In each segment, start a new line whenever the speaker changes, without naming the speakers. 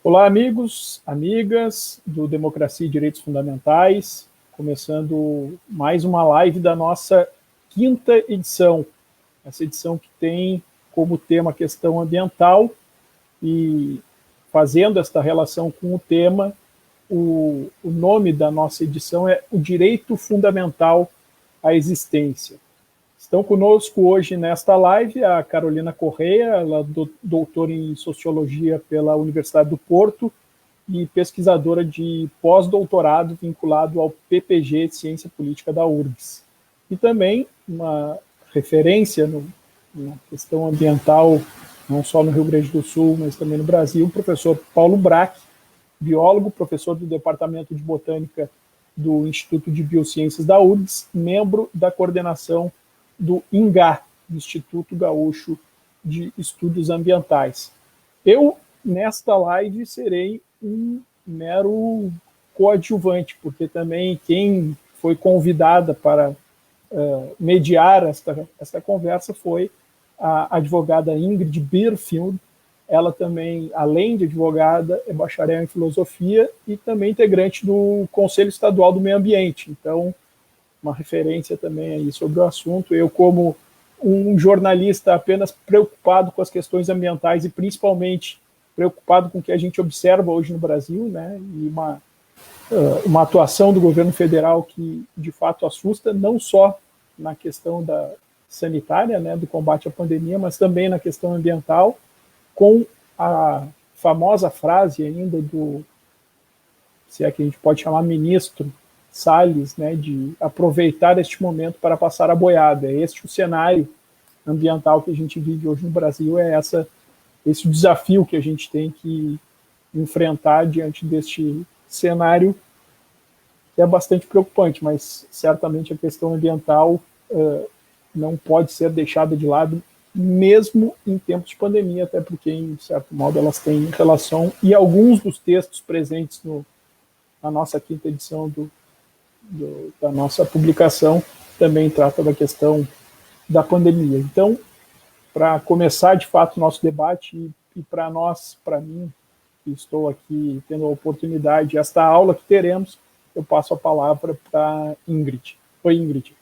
Olá, amigos, amigas do Democracia e Direitos Fundamentais, começando mais uma live da nossa quinta edição, essa edição que tem como tema a questão ambiental e fazendo esta relação com o tema, o nome da nossa edição é O Direito Fundamental à Existência. Estão conosco hoje nesta live a Carolina Correia, ela é doutora em Sociologia pela Universidade do Porto e pesquisadora de pós-doutorado vinculado ao PPG Ciência Política da URGS. E também uma referência na questão ambiental, não só no Rio Grande do Sul, mas também no Brasil, o professor Paulo Braque, biólogo, professor do Departamento de Botânica do Instituto de Biociências da URGS, membro da coordenação do INGA, Instituto Gaúcho de Estudos Ambientais. Eu, nesta live, serei um mero coadjuvante, porque também quem foi convidada para mediar esta conversa foi a advogada Ingrid Bierfield. Ela também, além de advogada, é bacharel em filosofia e também integrante do Conselho Estadual do Meio Ambiente. Então, uma referência também aí sobre o assunto. Eu, como um jornalista apenas preocupado com as questões ambientais e principalmente preocupado com o que a gente observa hoje no Brasil, né, e uma atuação do governo federal que de fato assusta, não só na questão da sanitária, né, do combate à pandemia, mas também na questão ambiental, com a famosa frase ainda do, se é que a gente pode chamar ministro Salles, né, de aproveitar este momento para passar a boiada. É este o cenário ambiental que a gente vive hoje no Brasil, é esse desafio que a gente tem que enfrentar diante deste cenário, que é bastante preocupante, mas certamente a questão ambiental não pode ser deixada de lado, mesmo em tempos de pandemia, até porque, em certo modo, elas têm relação, e alguns dos textos presentes na nossa quinta edição da nossa publicação também trata da questão da pandemia. Então, para começar de fato o nosso debate, e para nós, para mim, que estou aqui tendo a oportunidade, esta aula que teremos, eu passo a palavra para Ingrid. Oi, Ingrid.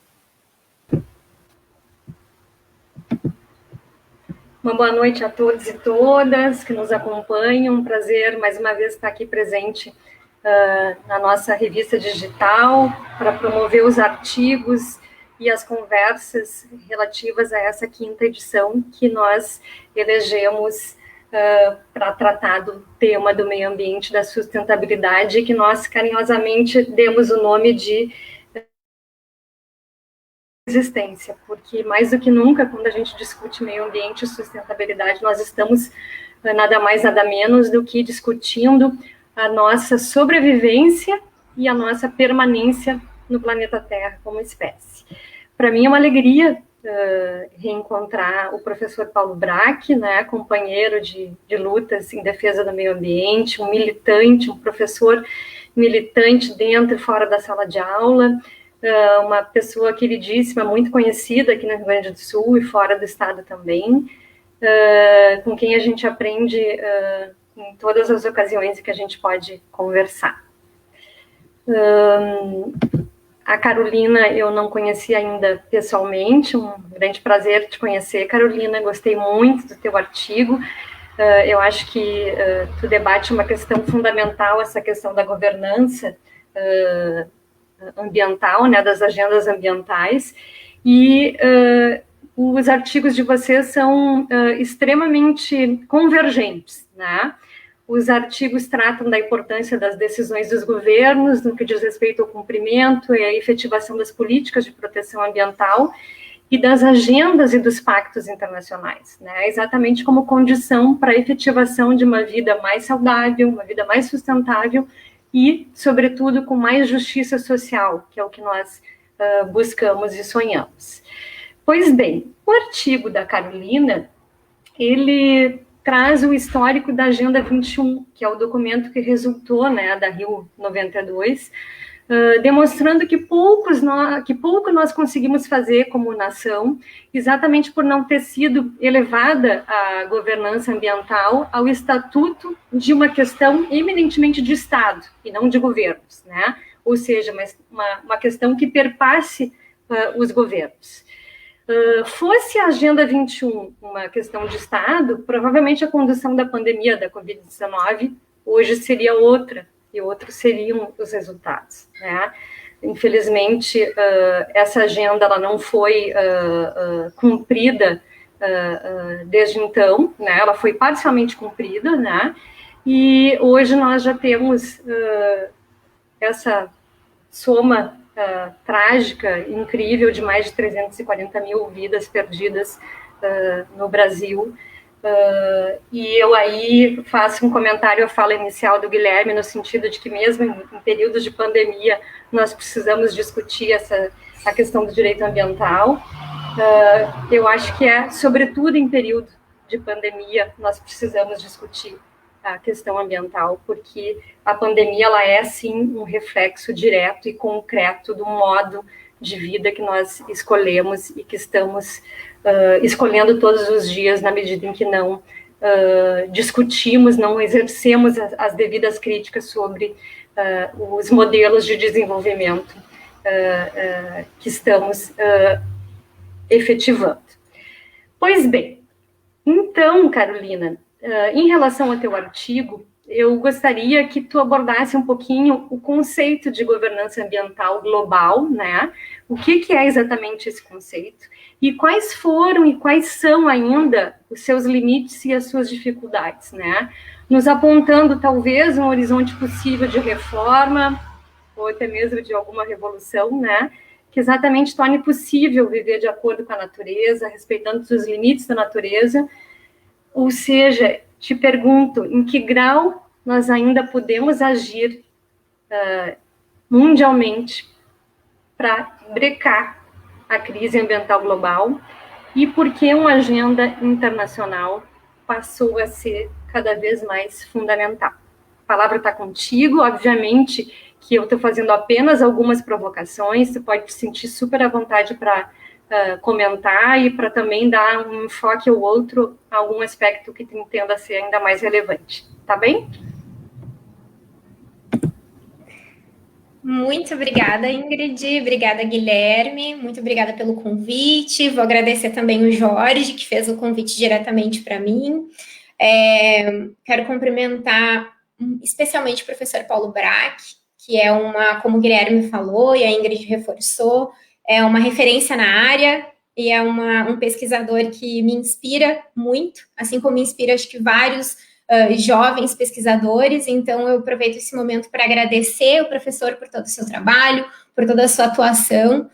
Uma boa noite a todos e todas que nos acompanham. Um prazer, mais uma vez, estar aqui presente na nossa revista digital para promover os artigos e as conversas relativas a essa quinta edição que nós elegemos para tratar do tema do meio ambiente, da sustentabilidade, que nós carinhosamente demos o nome de existência, porque mais do que nunca, quando a gente discute meio ambiente e sustentabilidade, nós estamos nada mais, nada menos do que discutindo a nossa sobrevivência e a nossa permanência no planeta Terra como espécie. Para mim é uma alegria reencontrar o professor Paulo Braque, né, companheiro de lutas em defesa do meio ambiente, um militante, um professor militante dentro e fora da sala de aula, uma pessoa queridíssima, muito conhecida aqui no Rio Grande do Sul e fora do estado também, com quem a gente aprende em todas as ocasiões em que a gente pode conversar. A Carolina eu não conhecia ainda pessoalmente, um grande prazer te conhecer, Carolina, gostei muito do teu artigo. Eu acho que tu debate uma questão fundamental, essa questão da governança ambiental, né, das agendas ambientais, e os artigos de vocês são extremamente convergentes, né? Os artigos tratam da importância das decisões dos governos no que diz respeito ao cumprimento e à efetivação das políticas de proteção ambiental e das agendas e dos pactos internacionais, né? Exatamente como condição para a efetivação de uma vida mais saudável, uma vida mais sustentável e, sobretudo, com mais justiça social, que é o que nós buscamos e sonhamos. Pois bem, o artigo da Carolina, ele traz o histórico da Agenda 21, que é o documento que resultou, né, da Rio 92, demonstrando que pouco nós conseguimos fazer como nação, exatamente por não ter sido elevada a governança ambiental ao estatuto de uma questão eminentemente de Estado, e não de governos, né? Ou seja, uma questão que perpasse os governos. Fosse a Agenda 21 uma questão de Estado, provavelmente a condução da pandemia da Covid-19 hoje seria outra, e outros seriam os resultados, né? Infelizmente, essa agenda ela não foi cumprida desde então, né? Ela foi parcialmente cumprida, né? E hoje nós já temos essa soma trágica, incrível, de mais de 340 mil vidas perdidas no Brasil. E eu aí faço um comentário à fala inicial do Guilherme, no sentido de que mesmo em períodos de pandemia, nós precisamos discutir a questão do direito ambiental. Eu acho que sobretudo em período de pandemia, nós precisamos discutir a questão ambiental, porque a pandemia ela é, sim, um reflexo direto e concreto do modo de vida que nós escolhemos e que estamos escolhendo todos os dias, na medida em que não discutimos, não exercemos as devidas críticas sobre os modelos de desenvolvimento que estamos efetivando. Pois bem, então, Carolina, em relação ao teu artigo, eu gostaria que tu abordasse um pouquinho o conceito de governança ambiental global, né? O que é exatamente esse conceito? E quais foram e quais são ainda os seus limites e as suas dificuldades, né? Nos apontando, talvez, um horizonte possível de reforma, ou até mesmo de alguma revolução, né? Que exatamente torne possível viver de acordo com a natureza, respeitando os limites da natureza. Ou seja, te pergunto, em que grau nós ainda podemos agir mundialmente para brecar a crise ambiental global e por que uma agenda internacional passou a ser cada vez mais fundamental. A palavra está contigo, obviamente que eu estou fazendo apenas algumas provocações, você pode se sentir super à vontade para comentar e para também dar um enfoque ou outro a algum aspecto que entenda a ser ainda mais relevante. Tá bem?
Muito obrigada, Ingrid. Obrigada, Guilherme. Muito obrigada pelo convite. Vou agradecer também o Jorge, que fez o convite diretamente para mim. Quero cumprimentar especialmente o professor Paulo Brack, que é como o Guilherme falou e a Ingrid reforçou, é uma referência na área e é um pesquisador que me inspira muito, assim como me inspira, acho que vários jovens pesquisadores. Então eu aproveito esse momento para agradecer o professor por todo o seu trabalho, por toda a sua atuação.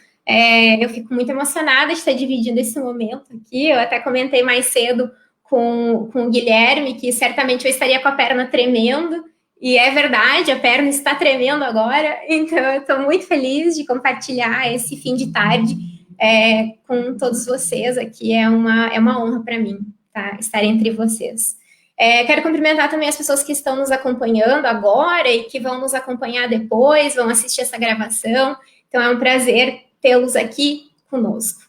Eu fico muito emocionada de estar dividindo esse momento aqui. Eu até comentei mais cedo com o Guilherme que certamente eu estaria com a perna tremendo, e é verdade, a perna está tremendo agora, então eu estou muito feliz de compartilhar esse fim de tarde com todos vocês aqui. É uma honra para mim, tá, estar entre vocês. Quero cumprimentar também as pessoas que estão nos acompanhando agora e que vão nos acompanhar depois, vão assistir essa gravação. Então é um prazer tê-los aqui conosco.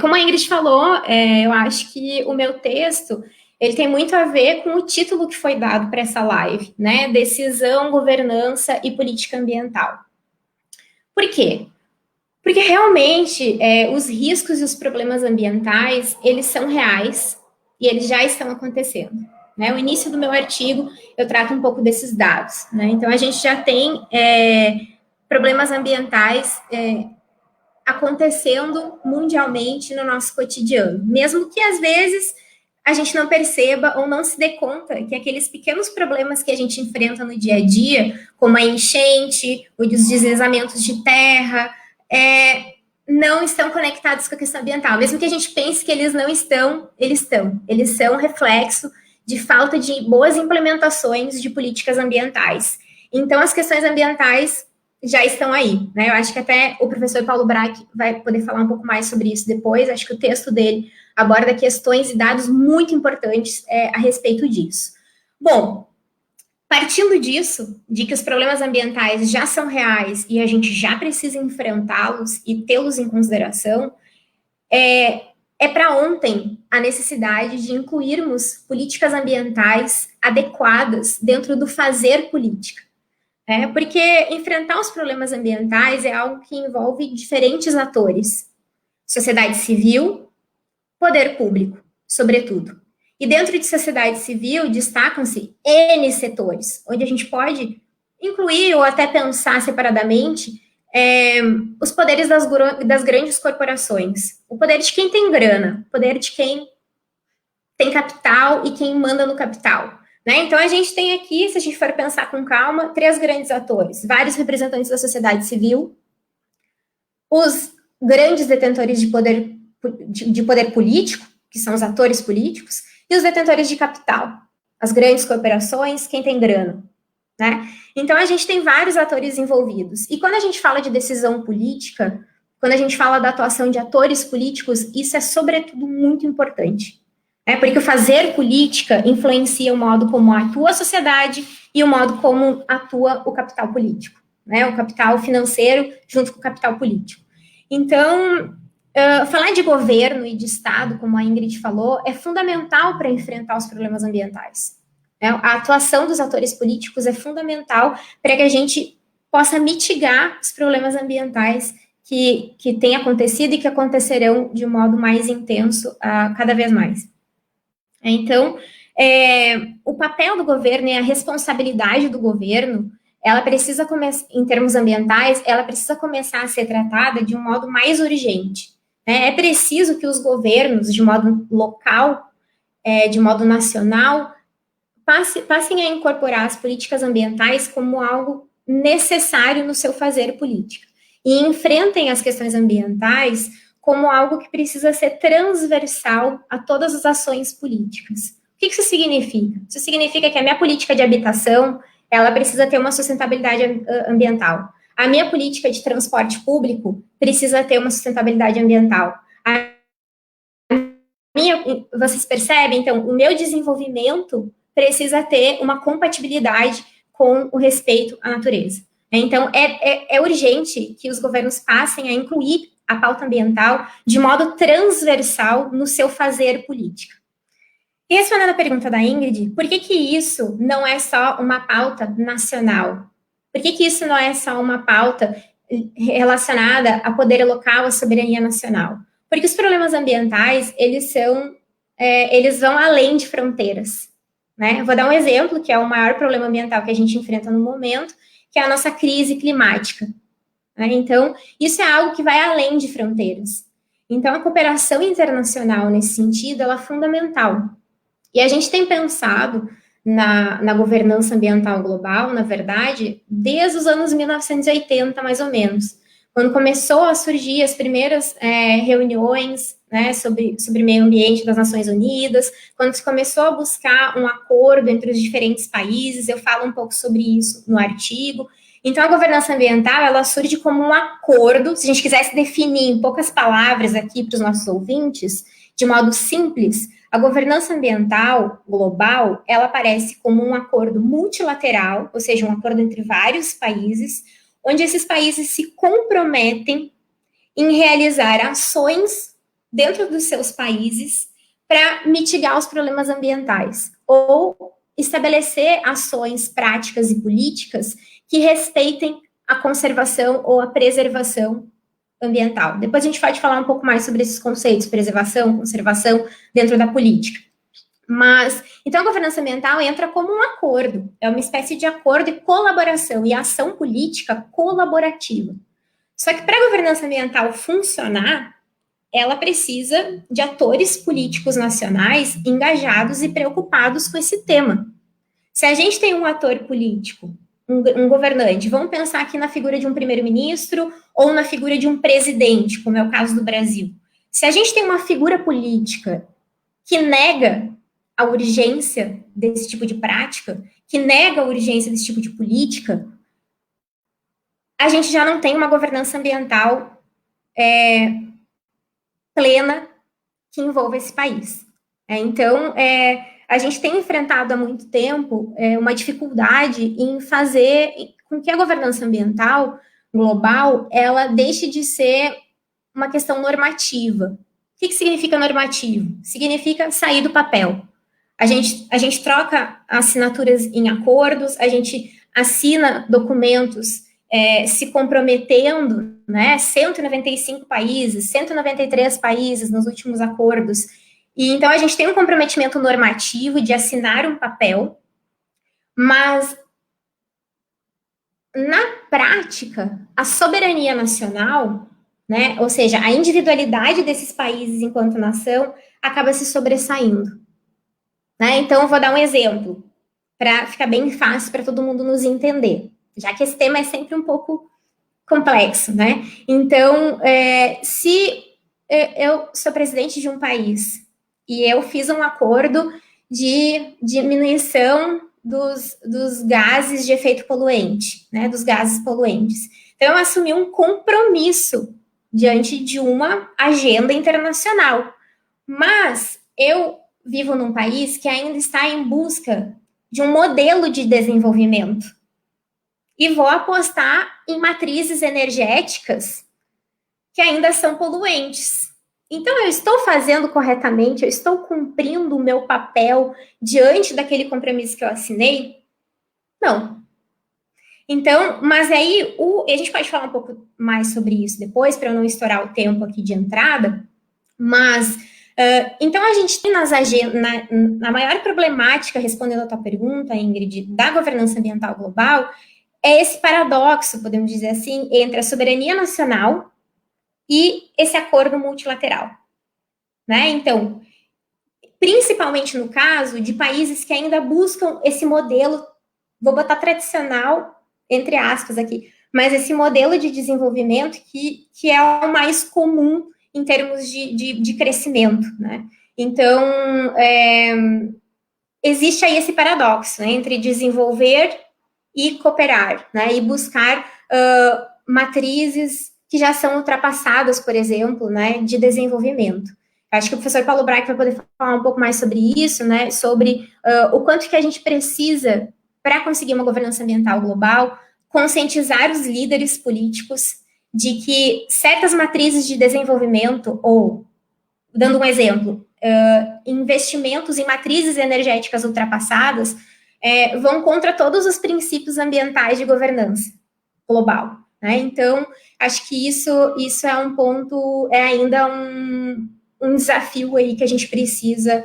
Como a Ingrid falou, eu acho que o meu texto ele tem muito a ver com o título que foi dado para essa live, né? Decisão, governança e política ambiental. Por quê? Porque realmente os riscos e os problemas ambientais, eles são reais e eles já estão acontecendo, né? O início do meu artigo, eu trato um pouco desses dados, né? Então, a gente já tem problemas ambientais acontecendo mundialmente no nosso cotidiano, mesmo que às vezes a gente não perceba ou não se dê conta que aqueles pequenos problemas que a gente enfrenta no dia a dia, como a enchente, os deslizamentos de terra, não estão conectados com a questão ambiental. Mesmo que a gente pense que eles não estão, eles estão. Eles são reflexo de falta de boas implementações de políticas ambientais. Então, as questões ambientais já estão aí, né? Eu acho que até o professor Paulo Brack vai poder falar um pouco mais sobre isso depois. Acho que o texto dele aborda questões e dados muito importantes a respeito disso. Bom, Partindo disso, de que os problemas ambientais já são reais e a gente já precisa enfrentá-los e tê-los em consideração, é para ontem a necessidade de incluirmos políticas ambientais adequadas dentro do fazer política. Porque enfrentar os problemas ambientais é algo que envolve diferentes atores. Sociedade civil, poder público, sobretudo. E dentro de sociedade civil destacam-se N setores, onde a gente pode incluir ou até pensar separadamente os poderes das grandes corporações. O poder de quem tem grana, o poder de quem tem capital e quem manda no capital. Né? Então, a gente tem aqui, se a gente for pensar com calma, 3 grandes atores, vários representantes da sociedade civil, os grandes detentores de poder político, que são os atores políticos, e os detentores de capital, as grandes corporações, quem tem grana. Né? Então, a gente tem vários atores envolvidos. E quando a gente fala de decisão política, quando a gente fala da atuação de atores políticos, isso é, sobretudo, muito importante. Porque o fazer política influencia o modo como atua a sociedade e o modo como atua o capital político, né? O capital financeiro junto com o capital político. Então, falar de governo e de Estado, como a Ingrid falou, é fundamental para enfrentar os problemas ambientais. A atuação dos atores políticos é fundamental para que a gente possa mitigar os problemas ambientais que têm acontecido e que acontecerão de um modo mais intenso cada vez mais. Então, o papel do governo e a responsabilidade do governo, ela precisa começar, em termos ambientais, ela precisa começar a ser tratada de um modo mais urgente. É preciso que os governos, de modo local, de modo nacional, passem a incorporar as políticas ambientais como algo necessário no seu fazer político. E enfrentem as questões ambientais como algo que precisa ser transversal a todas as ações políticas. O que isso significa? Isso significa que a minha política de habitação, ela precisa ter uma sustentabilidade ambiental. A minha política de transporte público precisa ter uma sustentabilidade ambiental. Vocês percebem? Então, o meu desenvolvimento precisa ter uma compatibilidade com o respeito à natureza. Então, é urgente que os governos passem a incluir a pauta ambiental de modo transversal no seu fazer político. E respondendo a pergunta da Ingrid, por que isso não é só uma pauta nacional? Por que isso não é só uma pauta relacionada a poder local, à soberania nacional? Porque os problemas ambientais, eles vão além de fronteiras. Né? Eu vou dar um exemplo, que é o maior problema ambiental que a gente enfrenta no momento, que é a nossa crise climática. Então, isso é algo que vai além de fronteiras. Então, a cooperação internacional, nesse sentido, ela é fundamental. E a gente tem pensado na governança ambiental global, na verdade, desde os anos 1980, mais ou menos, quando começou a surgir as primeiras reuniões, né, sobre meio ambiente das Nações Unidas, quando se começou a buscar um acordo entre os diferentes países, eu falo um pouco sobre isso no artigo. Então, a governança ambiental, ela surge como um acordo, se a gente quisesse definir em poucas palavras aqui para os nossos ouvintes, de modo simples, a governança ambiental global, ela aparece como um acordo multilateral, ou seja, um acordo entre vários países, onde esses países se comprometem em realizar ações dentro dos seus países para mitigar os problemas ambientais, ou estabelecer ações práticas e políticas que respeitem a conservação ou a preservação ambiental. Depois a gente pode falar um pouco mais sobre esses conceitos, preservação, conservação, dentro da política. Mas, então a governança ambiental entra como um acordo, é uma espécie de acordo e colaboração e ação política colaborativa. Só que para a governança ambiental funcionar, ela precisa de atores políticos nacionais engajados e preocupados com esse tema. Se a gente tem um ator político, um governante, vamos pensar aqui na figura de um primeiro-ministro ou na figura de um presidente, como é o caso do Brasil. Se a gente tem uma figura política que nega a urgência desse tipo de prática, que nega a urgência desse tipo de política, a gente já não tem uma governança ambiental plena que envolva esse país. Então, a gente tem enfrentado há muito tempo uma dificuldade em fazer com que a governança ambiental global, ela deixe de ser uma questão normativa. O que significa normativo? Significa sair do papel. A gente troca assinaturas em acordos, a gente assina documentos se comprometendo, né? 195 países, 193 países nos últimos acordos. E então a gente tem um comprometimento normativo de assinar um papel, mas na prática, a soberania nacional, né, ou seja, a individualidade desses países enquanto nação, acaba se sobressaindo. Né? Então, eu vou dar um exemplo, para ficar bem fácil para todo mundo nos entender, já que esse tema é sempre um pouco complexo, né? Então, se eu sou presidente de um país e eu fiz um acordo de diminuição dos gases de efeito poluente, né, dos gases poluentes. Então, eu assumi um compromisso diante de uma agenda internacional. Mas eu vivo num país que ainda está em busca de um modelo de desenvolvimento. E vou apostar em matrizes energéticas que ainda são poluentes. Então, eu estou fazendo corretamente, eu estou cumprindo o meu papel diante daquele compromisso que eu assinei? Não. Então, mas aí, a gente pode falar um pouco mais sobre isso depois, para eu não estourar o tempo aqui de entrada, mas, então, a gente tem na maior problemática, respondendo a tua pergunta, Ingrid, da governança ambiental global, é esse paradoxo, podemos dizer assim, entre a soberania nacional e esse acordo multilateral, né? Então, principalmente no caso de países que ainda buscam esse modelo, vou botar tradicional, entre aspas aqui, mas esse modelo de desenvolvimento que é o mais comum em termos de crescimento, né? Então, existe aí esse paradoxo, né, entre desenvolver e cooperar, né, e buscar matrizes que já são ultrapassadas, por exemplo, né, de desenvolvimento. Acho que o professor Paulo Braque vai poder falar um pouco mais sobre isso, né, sobre o quanto que a gente precisa, para conseguir uma governança ambiental global, conscientizar os líderes políticos de que certas matrizes de desenvolvimento, ou, dando um exemplo, investimentos em matrizes energéticas ultrapassadas, vão contra todos os princípios ambientais de governança global. Né? Então, acho que isso é um ponto, ainda um desafio aí que a gente precisa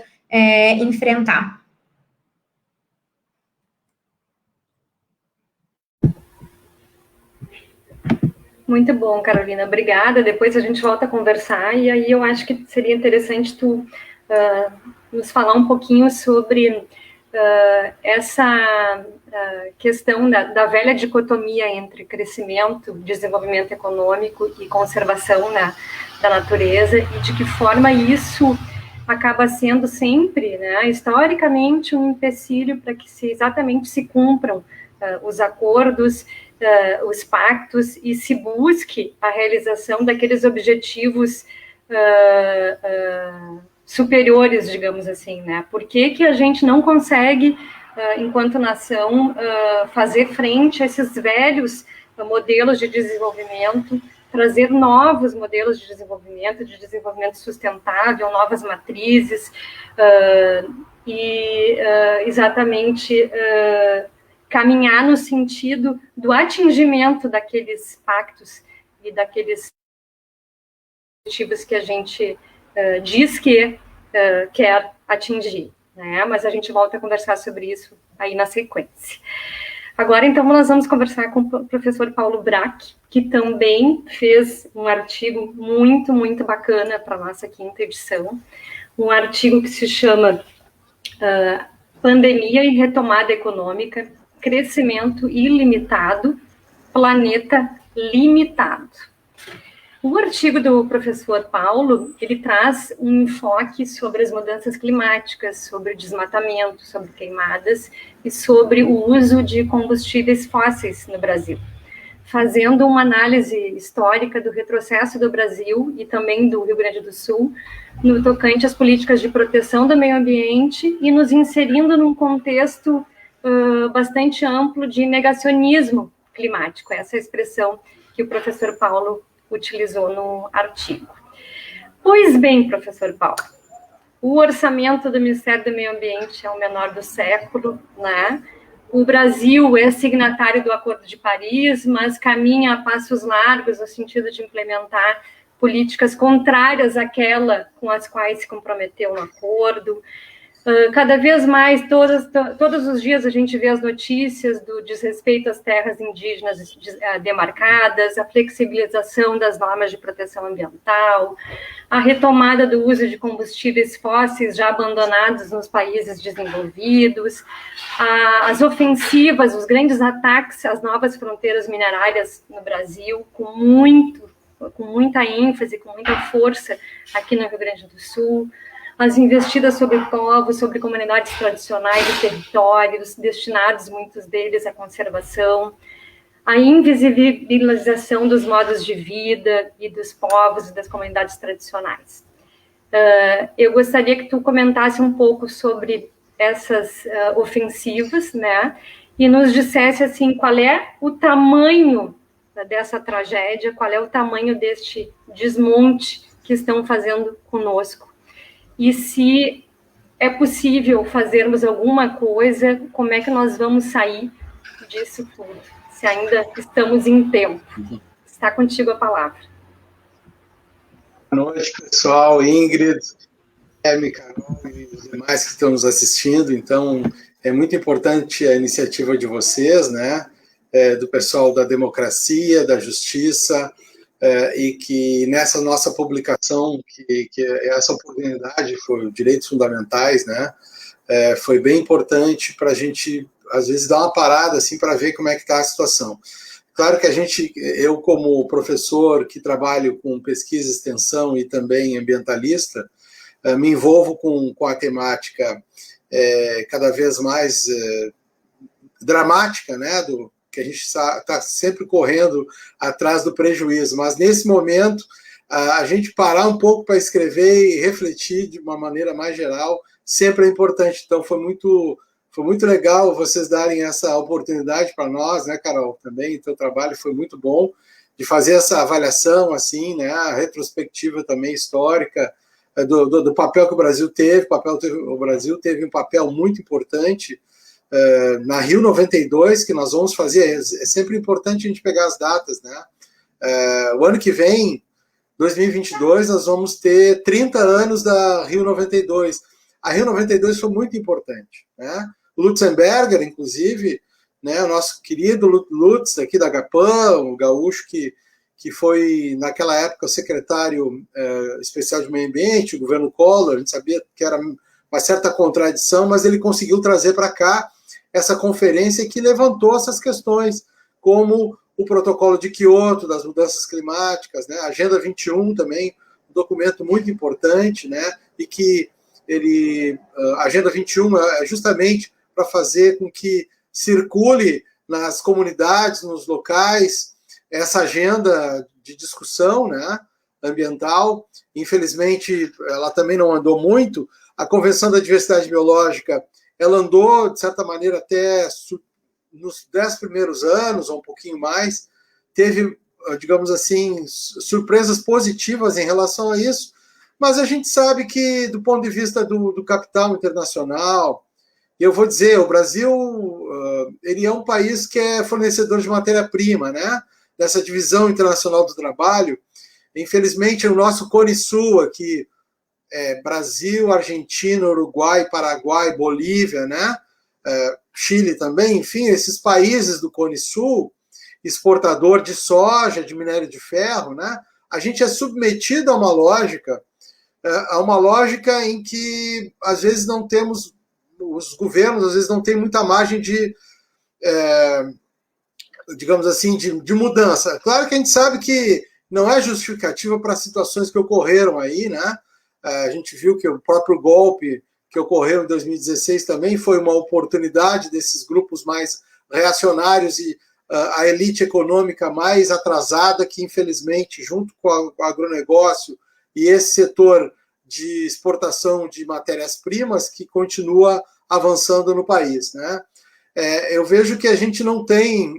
enfrentar.
Muito bom, Carolina, obrigada. Depois a gente volta a conversar, e aí eu acho que seria interessante tu nos falar um pouquinho sobre essa questão da velha dicotomia entre crescimento, desenvolvimento econômico e conservação da natureza, e de que forma isso acaba sendo sempre, né, historicamente, um empecilho para que exatamente se cumpram os acordos, os pactos, e se busque a realização daqueles objetivos superiores, digamos assim, né? Por que a gente não consegue, enquanto nação, fazer frente a esses velhos modelos de desenvolvimento, trazer novos modelos de desenvolvimento sustentável, novas matrizes, e exatamente caminhar no sentido do atingimento daqueles pactos e daqueles objetivos que a gente diz que quer atingir, né? Mas a gente volta a conversar sobre isso aí na sequência. Agora, então, nós vamos conversar com o professor Paulo Braque, que também fez um artigo muito, muito bacana para a nossa 5ª edição, um artigo que se chama Pandemia e Retomada Econômica, Crescimento Ilimitado, Planeta Limitado. O artigo do professor Paulo, ele traz um enfoque sobre as mudanças climáticas, sobre desmatamento, sobre queimadas e sobre o uso de combustíveis fósseis no Brasil. fazendo uma análise histórica do retrocesso do Brasil e também do Rio Grande do Sul, no tocante às políticas de proteção do meio ambiente e nos inserindo num contexto bastante amplo de negacionismo climático, essa é a expressão que o professor Paulo utilizou no artigo. Pois bem, professor Paulo, o orçamento do Ministério do Meio Ambiente é o menor do século, né? O Brasil é signatário do Acordo de Paris, mas caminha a passos largos no sentido de implementar políticas contrárias àquela com as quais se comprometeu no acordo. Cada vez mais, todos os dias a gente vê as notícias do desrespeito às terras indígenas demarcadas, a flexibilização das normas de proteção ambiental, a retomada do uso de combustíveis fósseis já abandonados nos países desenvolvidos, as ofensivas, os grandes ataques às novas fronteiras minerárias no Brasil, com muita ênfase, com muita força aqui no Rio Grande do Sul, as investidas sobre povos, sobre comunidades tradicionais e territórios, destinados, muitos deles, à conservação, a invisibilização dos modos de vida e dos povos e das comunidades tradicionais. Eu gostaria que tu comentasse um pouco sobre essas ofensivas, né, e nos dissesse, assim, qual é o tamanho dessa tragédia, qual é o tamanho deste desmonte que estão fazendo conosco. E se é possível fazermos alguma coisa, como é que nós vamos sair disso tudo, se ainda estamos em tempo. Está contigo a palavra.
Boa noite, pessoal, Ingrid, Guilherme, Carol e os demais que estão nos assistindo. Então, é muito importante a iniciativa de vocês, né, do pessoal da democracia, da justiça, e que nessa nossa publicação, que essa oportunidade foi Direitos Fundamentais, né, foi bem importante para a gente, às vezes, dar uma parada assim, para ver como é que está a situação. Claro que eu como professor que trabalho com pesquisa, extensão e também ambientalista, me envolvo com a temática cada vez mais dramática, né, que a gente está sempre correndo atrás do prejuízo, mas nesse momento a gente parar um pouco para escrever e refletir de uma maneira mais geral sempre é importante. Então foi muito legal vocês darem essa oportunidade para nós, né, Carol, também, o teu trabalho foi muito bom, de fazer essa avaliação, assim, né, a retrospectiva também histórica do papel que o Brasil teve. O Brasil teve um papel muito importante na Rio 92, que nós vamos fazer, é sempre importante a gente pegar as datas, né? O ano que vem, 2022, nós vamos ter 30 anos da Rio 92. A Rio 92 foi muito importante, né? O Lutzenberger, inclusive, né, o nosso querido Lutz, aqui da GAPAM, o gaúcho que foi, naquela época, o secretário especial de meio ambiente, o governo Collor, a gente sabia que era uma certa contradição, mas ele conseguiu trazer para cá essa conferência que levantou essas questões, como o protocolo de Kyoto, das mudanças climáticas, né? A Agenda 21 também, um documento muito importante, né? E que a Agenda 21 é justamente para fazer com que circule nas comunidades, nos locais, essa agenda de discussão, né, ambiental. Infelizmente, ela também não andou muito. A Convenção da Diversidade Biológica, ela andou, de certa maneira, até nos 10 primeiros anos, ou um pouquinho mais. Teve, digamos assim, surpresas positivas em relação a isso, mas a gente sabe que, do ponto de vista do capital internacional, eu vou dizer, o Brasil ele é um país que é fornecedor de matéria-prima, né? Dessa divisão internacional do trabalho. Infelizmente, o nosso Cone Sul aqui, Brasil, Argentina, Uruguai, Paraguai, Bolívia, né? Chile também, enfim, esses países do Cone Sul, exportador de soja, de minério de ferro, né? A gente é submetido a uma lógica em que, às vezes, não temos, os governos, às vezes, não têm muita margem de, digamos assim, de mudança. Claro que a gente sabe que não é justificativa para situações que ocorreram aí, né? A gente viu que o próprio golpe que ocorreu em 2016 também foi uma oportunidade desses grupos mais reacionários e a elite econômica mais atrasada, que infelizmente, junto com o agronegócio e esse setor de exportação de matérias-primas, que continua avançando no país, né? Eu vejo que a gente não tem,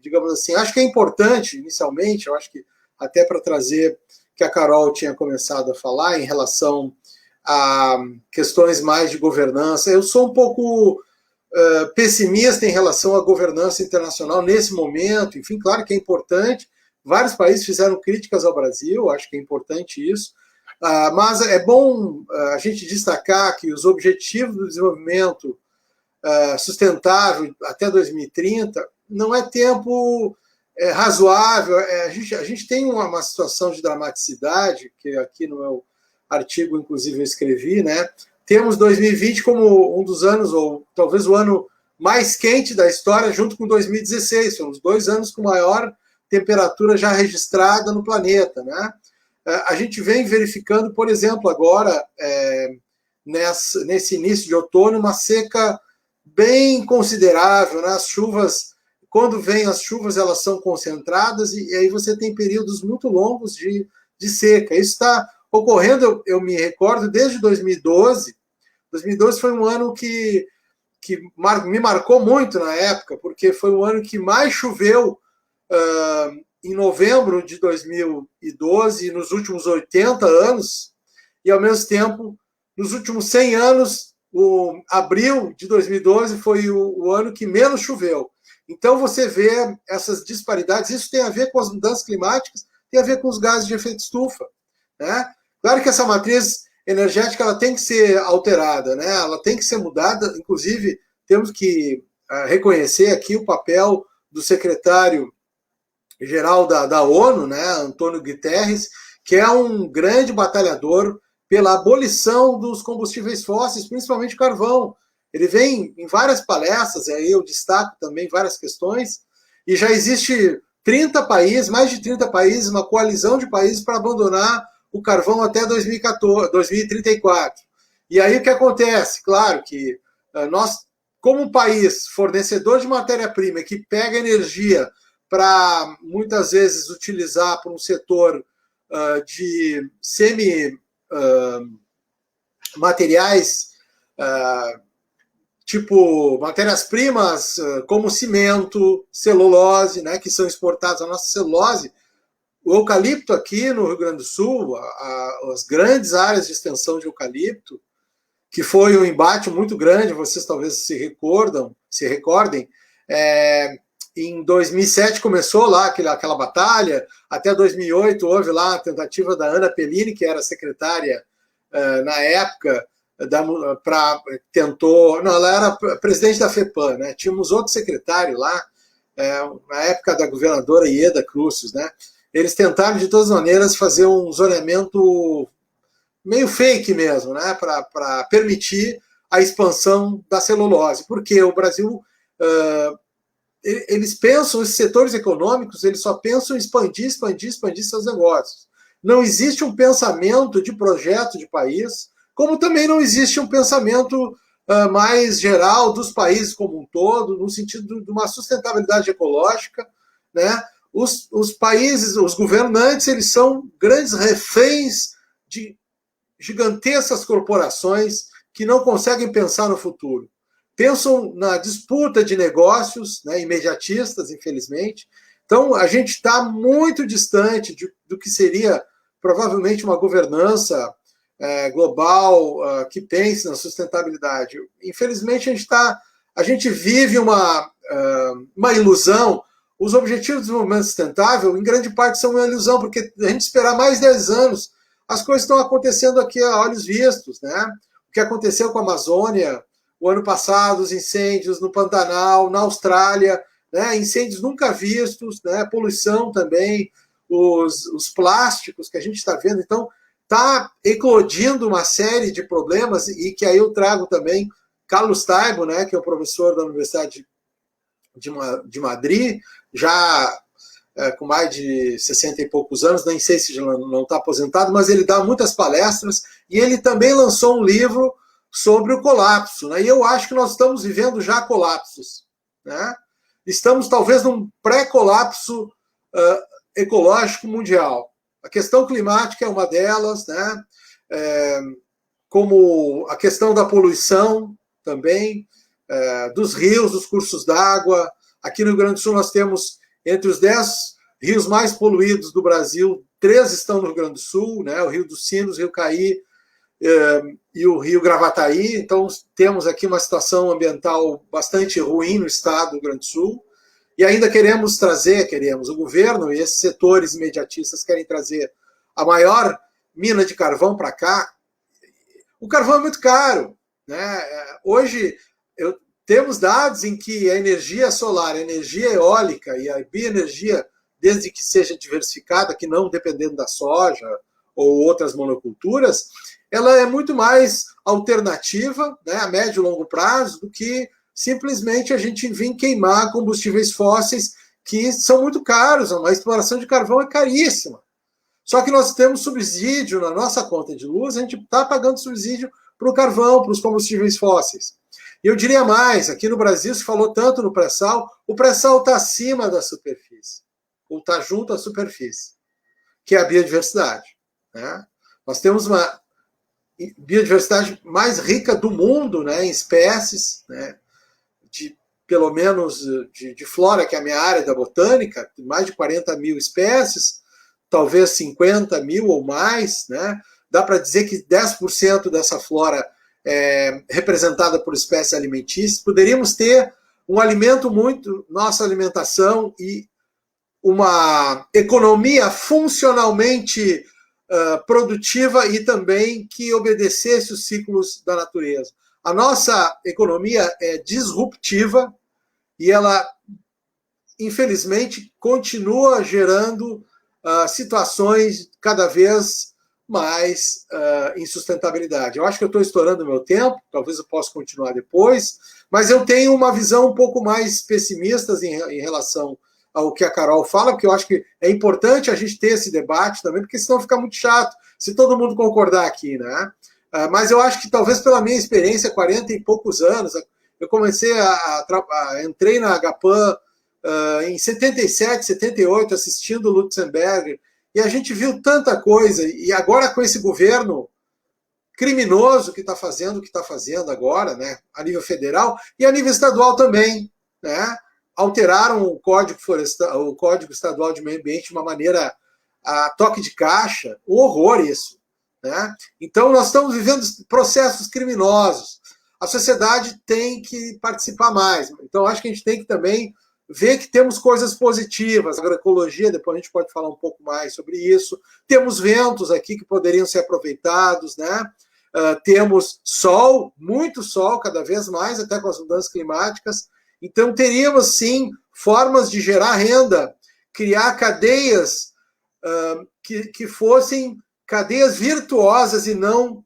digamos assim, acho que é importante, inicialmente, eu acho que até para trazer que a Carol tinha começado a falar em relação a questões mais de governança, eu sou um pouco pessimista em relação à governança internacional nesse momento. Enfim, claro que é importante, vários países fizeram críticas ao Brasil, acho que é importante isso, mas é bom a gente destacar que os objetivos do desenvolvimento sustentável até 2030 não é tempo razoável. A gente tem uma situação de dramaticidade, que aqui no meu artigo, inclusive, eu escrevi, né? Temos 2020 como um dos anos, ou talvez o ano mais quente da história, junto com 2016. São os 2 anos com maior temperatura já registrada no planeta, né? A gente vem verificando, por exemplo, agora, nesse início de outono, uma seca bem considerável, né? As chuvas, quando vêm as chuvas, elas são concentradas e aí você tem períodos muito longos de seca. Isso está ocorrendo, eu me recordo, desde 2012. 2012 foi um ano que me marcou muito na época, porque foi o ano que mais choveu em novembro de 2012, nos últimos 80 anos, e ao mesmo tempo, nos últimos 100 anos, o abril de 2012 foi o ano que menos choveu. Então você vê essas disparidades, isso tem a ver com as mudanças climáticas, tem a ver com os gases de efeito estufa, né? Claro que essa matriz energética ela tem que ser alterada, né? Ela tem que ser mudada. Inclusive, temos que reconhecer aqui o papel do secretário-geral da ONU, né, Antônio Guterres, que é um grande batalhador pela abolição dos combustíveis fósseis, principalmente carvão. Ele vem em várias palestras, aí eu destaco também várias questões, e já existe 30 países, mais de 30 países, uma coalizão de países para abandonar o carvão até 2034. E aí o que acontece? Claro que nós, como um país fornecedor de matéria-prima que pega energia para muitas vezes utilizar para um setor de semi-materiais, tipo matérias-primas como cimento, celulose, né, que são exportadas. A nossa celulose, o eucalipto aqui no Rio Grande do Sul, as grandes áreas de extensão de eucalipto, que foi um embate muito grande, vocês talvez se recordem, em 2007 começou lá aquela batalha, até 2008 houve lá a tentativa da Ana Pellini, que era secretária na época, ela era presidente da FEPAM, né? Tínhamos outro secretário lá, na época da governadora Ieda Crucius, né? Eles tentaram, de todas as maneiras, fazer um zoneamento meio fake mesmo, né, para permitir a expansão da celulose, porque o Brasil, eles pensam, esses setores econômicos, eles só pensam em expandir seus negócios. Não existe um pensamento de projeto de país, como também não existe um pensamento mais geral dos países como um todo, no sentido de uma sustentabilidade ecológica, né? Os países, os governantes, eles são grandes reféns de gigantescas corporações que não conseguem pensar no futuro. Pensam na disputa de negócios, né, imediatistas, infelizmente. Então, a gente está muito distante do que seria provavelmente uma governança global que pense na sustentabilidade. Infelizmente, a gente vive uma ilusão. Os Objetivos de Desenvolvimento Sustentável, em grande parte, são uma ilusão, porque a gente esperar mais 10 anos, as coisas estão acontecendo aqui a olhos vistos, né? O que aconteceu com a Amazônia o ano passado, os incêndios no Pantanal, na Austrália, né? Incêndios nunca vistos, né? Poluição também, os plásticos que a gente está vendo. Então, está eclodindo uma série de problemas, e que aí eu trago também Carlos Taibo, né? Que é o professor da Universidade de Madrid, já com mais de 60 e poucos anos, nem sei se já não está aposentado, mas ele dá muitas palestras, e ele também lançou um livro sobre o colapso, né? E eu acho que nós estamos vivendo já colapsos, né? estamos talvez num pré-colapso ecológico mundial. A questão climática é uma delas, né? Como a questão da poluição também, dos rios, dos cursos d'água. Aqui no Rio Grande do Sul nós temos entre os 10 rios mais poluídos do Brasil, 3 estão no Rio Grande do Sul, né? O Rio dos Sinos, o Rio Caí e o Rio Gravataí. Então temos aqui uma situação ambiental bastante ruim no estado do Rio Grande do Sul. E ainda queremos, o governo e esses setores imediatistas querem trazer a maior mina de carvão para cá. O carvão é muito caro, né? Hoje temos dados em que a energia solar, a energia eólica e a bioenergia, desde que seja diversificada, que não dependendo da soja ou outras monoculturas, ela é muito mais alternativa, né, a médio e longo prazo, do que simplesmente a gente vir queimar combustíveis fósseis que são muito caros. A exploração de carvão é caríssima. Só que nós temos subsídio na nossa conta de luz, a gente está pagando subsídio para o carvão, para os combustíveis fósseis. E eu diria mais, aqui no Brasil se falou tanto no pré-sal, o pré-sal está acima da superfície, ou está junto à superfície, que é a biodiversidade, né? Nós temos uma biodiversidade mais rica do mundo, né, em espécies, né, pelo menos de flora, que é a minha área da botânica, mais de 40 mil espécies, talvez 50 mil ou mais, né? Dá para dizer que 10% dessa flora é representada por espécies alimentícias. Poderíamos ter um alimento nossa alimentação e uma economia funcionalmente produtiva e também que obedecesse os ciclos da natureza. A nossa economia é disruptiva e ela, infelizmente, continua gerando situações cada vez mais insustentabilidade. Eu acho que eu estou estourando o meu tempo, talvez eu possa continuar depois, mas eu tenho uma visão um pouco mais pessimista em relação ao que a Carol fala, porque eu acho que é importante a gente ter esse debate também, porque senão fica muito chato se todo mundo concordar aqui, né? Mas eu acho que talvez pela minha experiência, 40 e poucos anos, eu comecei entrei na Agapan em 77, 78, assistindo o Lutzenberger, e a gente viu tanta coisa, e agora com esse governo criminoso que está fazendo o que está fazendo agora, né, a nível federal e a nível estadual também, né, alteraram o Código Florestal, o Código Estadual de Meio Ambiente de uma maneira a toque de caixa, um horror isso, né? Então nós estamos vivendo processos criminosos. A sociedade tem que participar mais. Então acho que a gente tem que também ver que temos coisas positivas. A agroecologia, depois a gente pode falar um pouco mais sobre isso. Temos ventos aqui que poderiam ser aproveitados, né? Temos sol, muito sol, cada vez mais, até com as mudanças climáticas. Então teríamos, sim, formas de gerar renda, criar cadeias que fossem cadeias virtuosas e não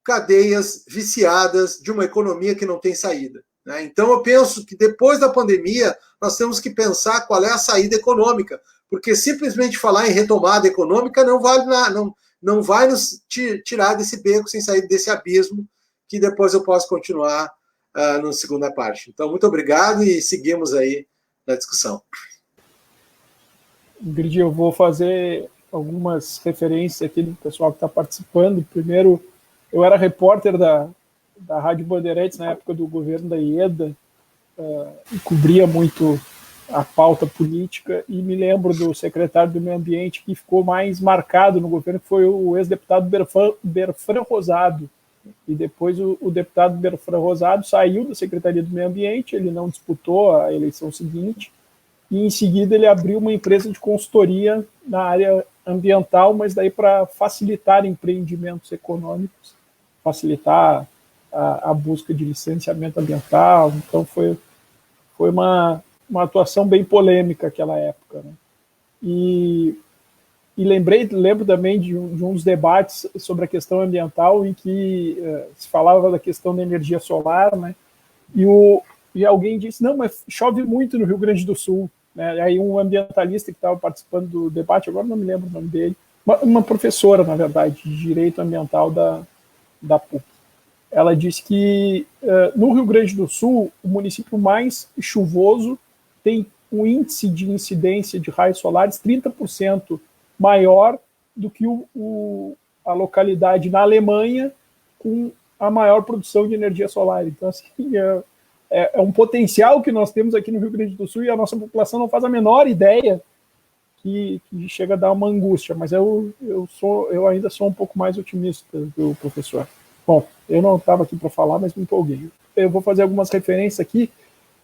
cadeias viciadas de uma economia que não tem saída, né? Então eu penso que depois da pandemia nós temos que pensar qual é a saída econômica, porque simplesmente falar em retomada econômica não vai nos tirar desse beco sem sair desse abismo, que depois eu posso continuar na segunda parte. Então, muito obrigado e seguimos aí na discussão.
Ingrid, eu vou fazer algumas referências aqui do pessoal que está participando. Primeiro, eu era repórter da Rádio Bandeirantes na época do governo da Ieda, e cobria muito a pauta política, e me lembro do secretário do Meio Ambiente que ficou mais marcado no governo, que foi o ex-deputado Berfran Rosado. E depois o deputado Berfran Rosado saiu da Secretaria do Meio Ambiente, ele não disputou a eleição seguinte, e em seguida ele abriu uma empresa de consultoria na área ambiental, mas daí para facilitar empreendimentos econômicos, facilitar a busca de licenciamento ambiental. Então foi uma atuação bem polêmica naquela época, né? E lembro também de um dos debates sobre a questão ambiental em que se falava da questão da energia solar, né? E alguém disse, não, mas chove muito no Rio Grande do Sul, né? E aí um ambientalista que estava participando do debate, agora não me lembro o nome dele, uma professora, na verdade, de Direito Ambiental da PUC, ela disse que no Rio Grande do Sul, o município mais chuvoso tem um índice de incidência de raios solares 30% maior do que a localidade na Alemanha com a maior produção de energia solar. Então, assim, é um potencial que nós temos aqui no Rio Grande do Sul e a nossa população não faz a menor ideia, que chega a dar uma angústia, mas eu ainda sou um pouco mais otimista do professor. Bom, eu não estava aqui para falar, mas me empolguei. Eu vou fazer algumas referências aqui.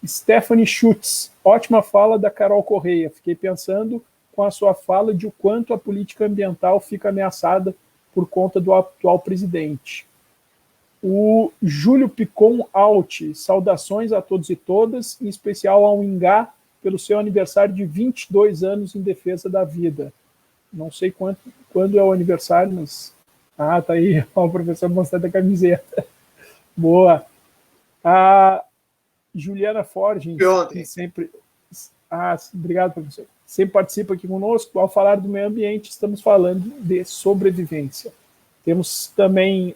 Stephanie Schutz, ótima fala da Carol Correia. Fiquei pensando com a sua fala de o quanto a política ambiental fica ameaçada por conta do atual presidente. O Júlio Picon Alt, saudações a todos e todas, em especial ao Ingá, pelo seu aniversário de 22 anos em defesa da vida. Não sei quando é o aniversário, mas... Ah, tá aí, o professor mostrando a camiseta. Boa. A Juliana Forgin, que sempre... obrigado, professor. Sempre participa aqui conosco. Ao falar do meio ambiente, estamos falando de sobrevivência. Temos também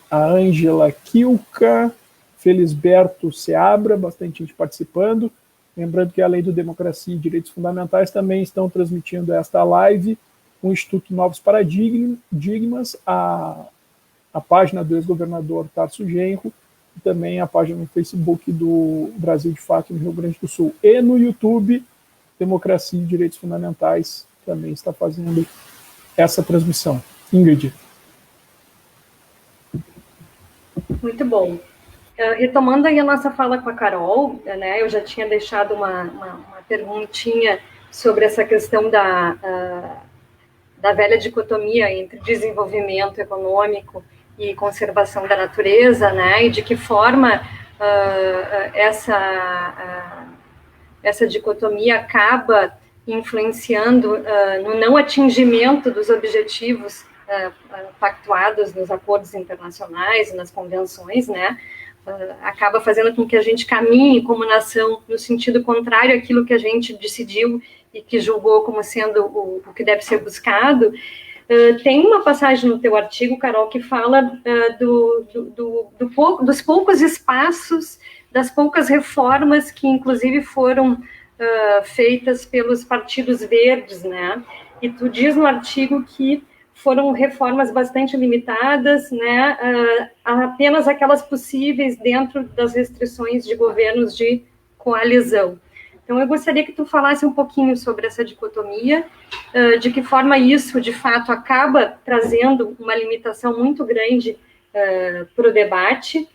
a Ângela Kilka, Felisberto Seabra, bastante gente participando. Lembrando que, além do Democracia e Direitos Fundamentais, também estão transmitindo esta live o Instituto Novos Paradigmas, a página do ex-governador Tarso Genro, e também a página no Facebook do Brasil de Fato no Rio Grande do Sul. E no YouTube, Democracia e Direitos Fundamentais também está fazendo essa transmissão. Ingrid.
Muito bom. Retomando aí a nossa fala com a Carol, né, eu já tinha deixado uma perguntinha sobre essa questão da velha dicotomia entre desenvolvimento econômico e conservação da natureza, né, e de que forma essa dicotomia acaba influenciando no não atingimento dos objetivos pactuados nos acordos internacionais, nas convenções, né, acaba fazendo com que a gente caminhe como nação no sentido contrário àquilo que a gente decidiu e que julgou como sendo o que deve ser buscado. Tem uma passagem no teu artigo, Carol, que fala dos poucos espaços, das poucas reformas que, inclusive, foram feitas pelos partidos verdes, né? E tu diz no artigo que foram reformas bastante limitadas, né? Apenas aquelas possíveis dentro das restrições de governos de coalizão. Então, eu gostaria que tu falasse um pouquinho sobre essa dicotomia, de que forma isso, de fato, acaba trazendo uma limitação muito grande para o debate,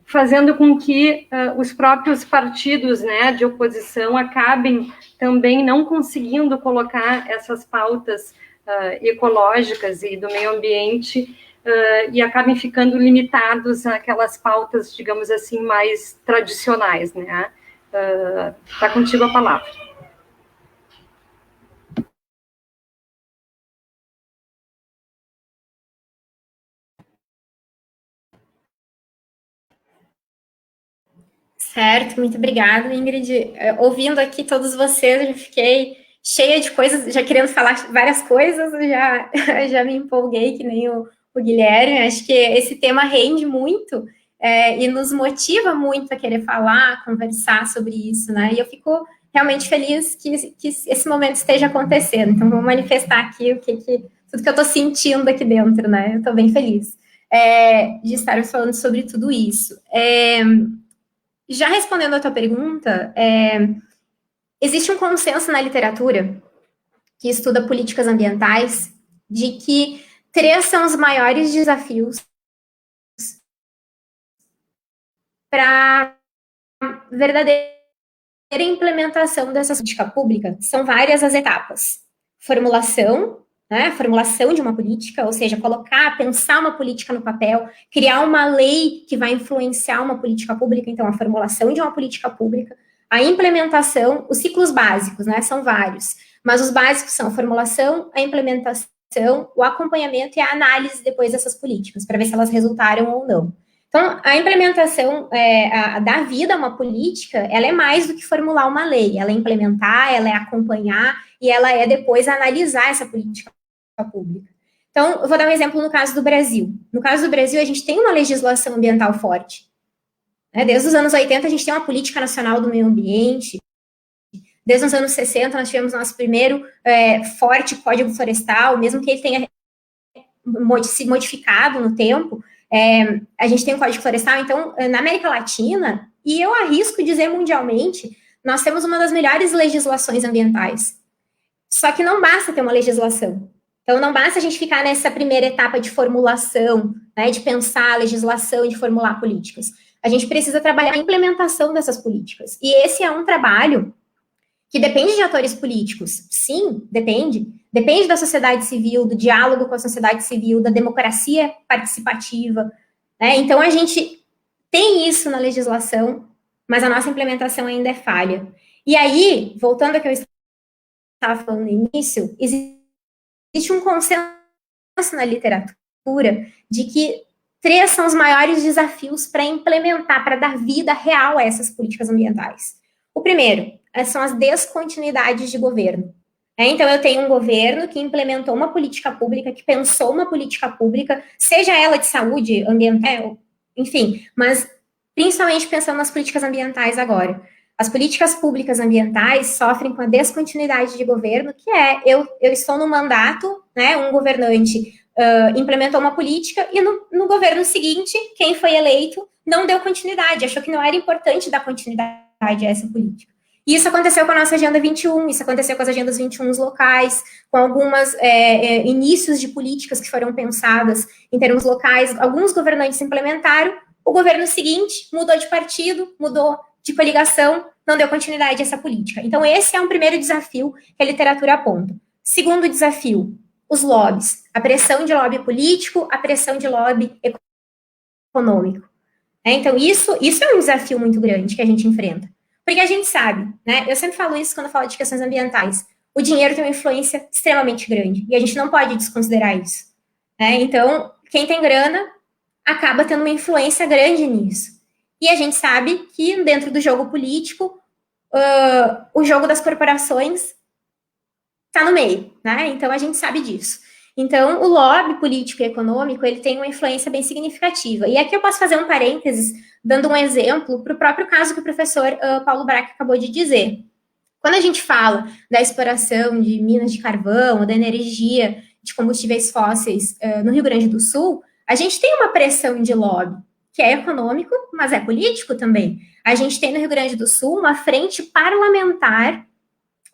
fazendo com que os próprios partidos, né, de oposição acabem também não conseguindo colocar essas pautas ecológicas e do meio ambiente e acabem ficando limitados àquelas pautas, digamos assim, mais tradicionais, né? Está contigo a palavra.
Certo, muito obrigada, Ingrid. Ouvindo aqui todos vocês, eu já fiquei cheia de coisas, já querendo falar várias coisas, já me empolguei, que nem o Guilherme. Acho que esse tema rende muito e nos motiva muito a querer falar, conversar sobre isso, né? E eu fico realmente feliz que esse momento esteja acontecendo. Então, vou manifestar aqui tudo que eu estou sentindo aqui dentro, né? Eu estou bem feliz de estarmos falando sobre tudo isso. Já respondendo a tua pergunta, existe um consenso na literatura que estuda políticas ambientais de que 3 são os maiores desafios para a verdadeira implementação dessa política pública. São várias as etapas. Formulação, né, formulação de uma política, ou seja, pensar uma política no papel, criar uma lei que vai influenciar uma política pública, então a formulação de uma política pública, a implementação, os ciclos básicos, né, são vários, mas os básicos são a formulação, a implementação, o acompanhamento e a análise depois dessas políticas, para ver se elas resultaram ou não. Então, a implementação da vida a uma política, ela é mais do que formular uma lei, ela é implementar, ela é acompanhar e ela é depois analisar essa política pública. Então, eu vou dar um exemplo no caso do Brasil. No caso do Brasil, a gente tem uma legislação ambiental forte. né? Desde os anos 80, a gente tem uma política nacional do meio ambiente. Desde os anos 60, nós tivemos nosso primeiro forte Código Florestal, mesmo que ele tenha se modificado no tempo, a gente tem um Código Florestal. Então, na América Latina, e eu arrisco dizer mundialmente, nós temos uma das melhores legislações ambientais. Só que não basta ter uma legislação. Então, não basta a gente ficar nessa primeira etapa de formulação, né, de pensar a legislação e de formular políticas. A gente precisa trabalhar a implementação dessas políticas. E esse é um trabalho que depende de atores políticos. Sim, depende. Depende da sociedade civil, do diálogo com a sociedade civil, da democracia participativa, né? Então, a gente tem isso na legislação, mas a nossa implementação ainda é falha. E aí, voltando ao que eu estava falando no início, existe um consenso na literatura de que 3 são os maiores desafios para implementar, para dar vida real a essas políticas ambientais. O primeiro são as descontinuidades de governo. Então, eu tenho um governo que implementou uma política pública, que pensou uma política pública, seja ela de saúde, ambiental, enfim, mas principalmente pensando nas políticas ambientais agora. As políticas públicas ambientais sofrem com a descontinuidade de governo, que eu estou no mandato, né, um governante implementou uma política e no governo seguinte, quem foi eleito não deu continuidade, achou que não era importante dar continuidade a essa política. E isso aconteceu com a nossa Agenda 21, isso aconteceu com as Agendas 21 locais, com algumas inícios de políticas que foram pensadas em termos locais, alguns governantes implementaram, o governo seguinte mudou de partido, mudou de coligação, não deu continuidade a essa política. Então, esse é um primeiro desafio que a literatura aponta. Segundo desafio, os lobbies, a pressão de lobby político, a pressão de lobby econômico. Então, isso é um desafio muito grande que a gente enfrenta. Porque a gente sabe, né? Eu sempre falo isso quando eu falo de questões ambientais. O dinheiro tem uma influência extremamente grande. E a gente não pode desconsiderar isso. Né? Então, quem tem grana acaba tendo uma influência grande nisso. E a gente sabe que dentro do jogo político, o jogo das corporações está no meio. Né? Então, a gente sabe disso. Então, o lobby político e econômico, ele tem uma influência bem significativa. E aqui eu posso fazer um parênteses, dando um exemplo para o próprio caso que o professor Paulo Braque acabou de dizer. Quando a gente fala da exploração de minas de carvão, da energia de combustíveis fósseis no Rio Grande do Sul, a gente tem uma pressão de lobby, que é econômico, mas é político também. A gente tem no Rio Grande do Sul uma frente parlamentar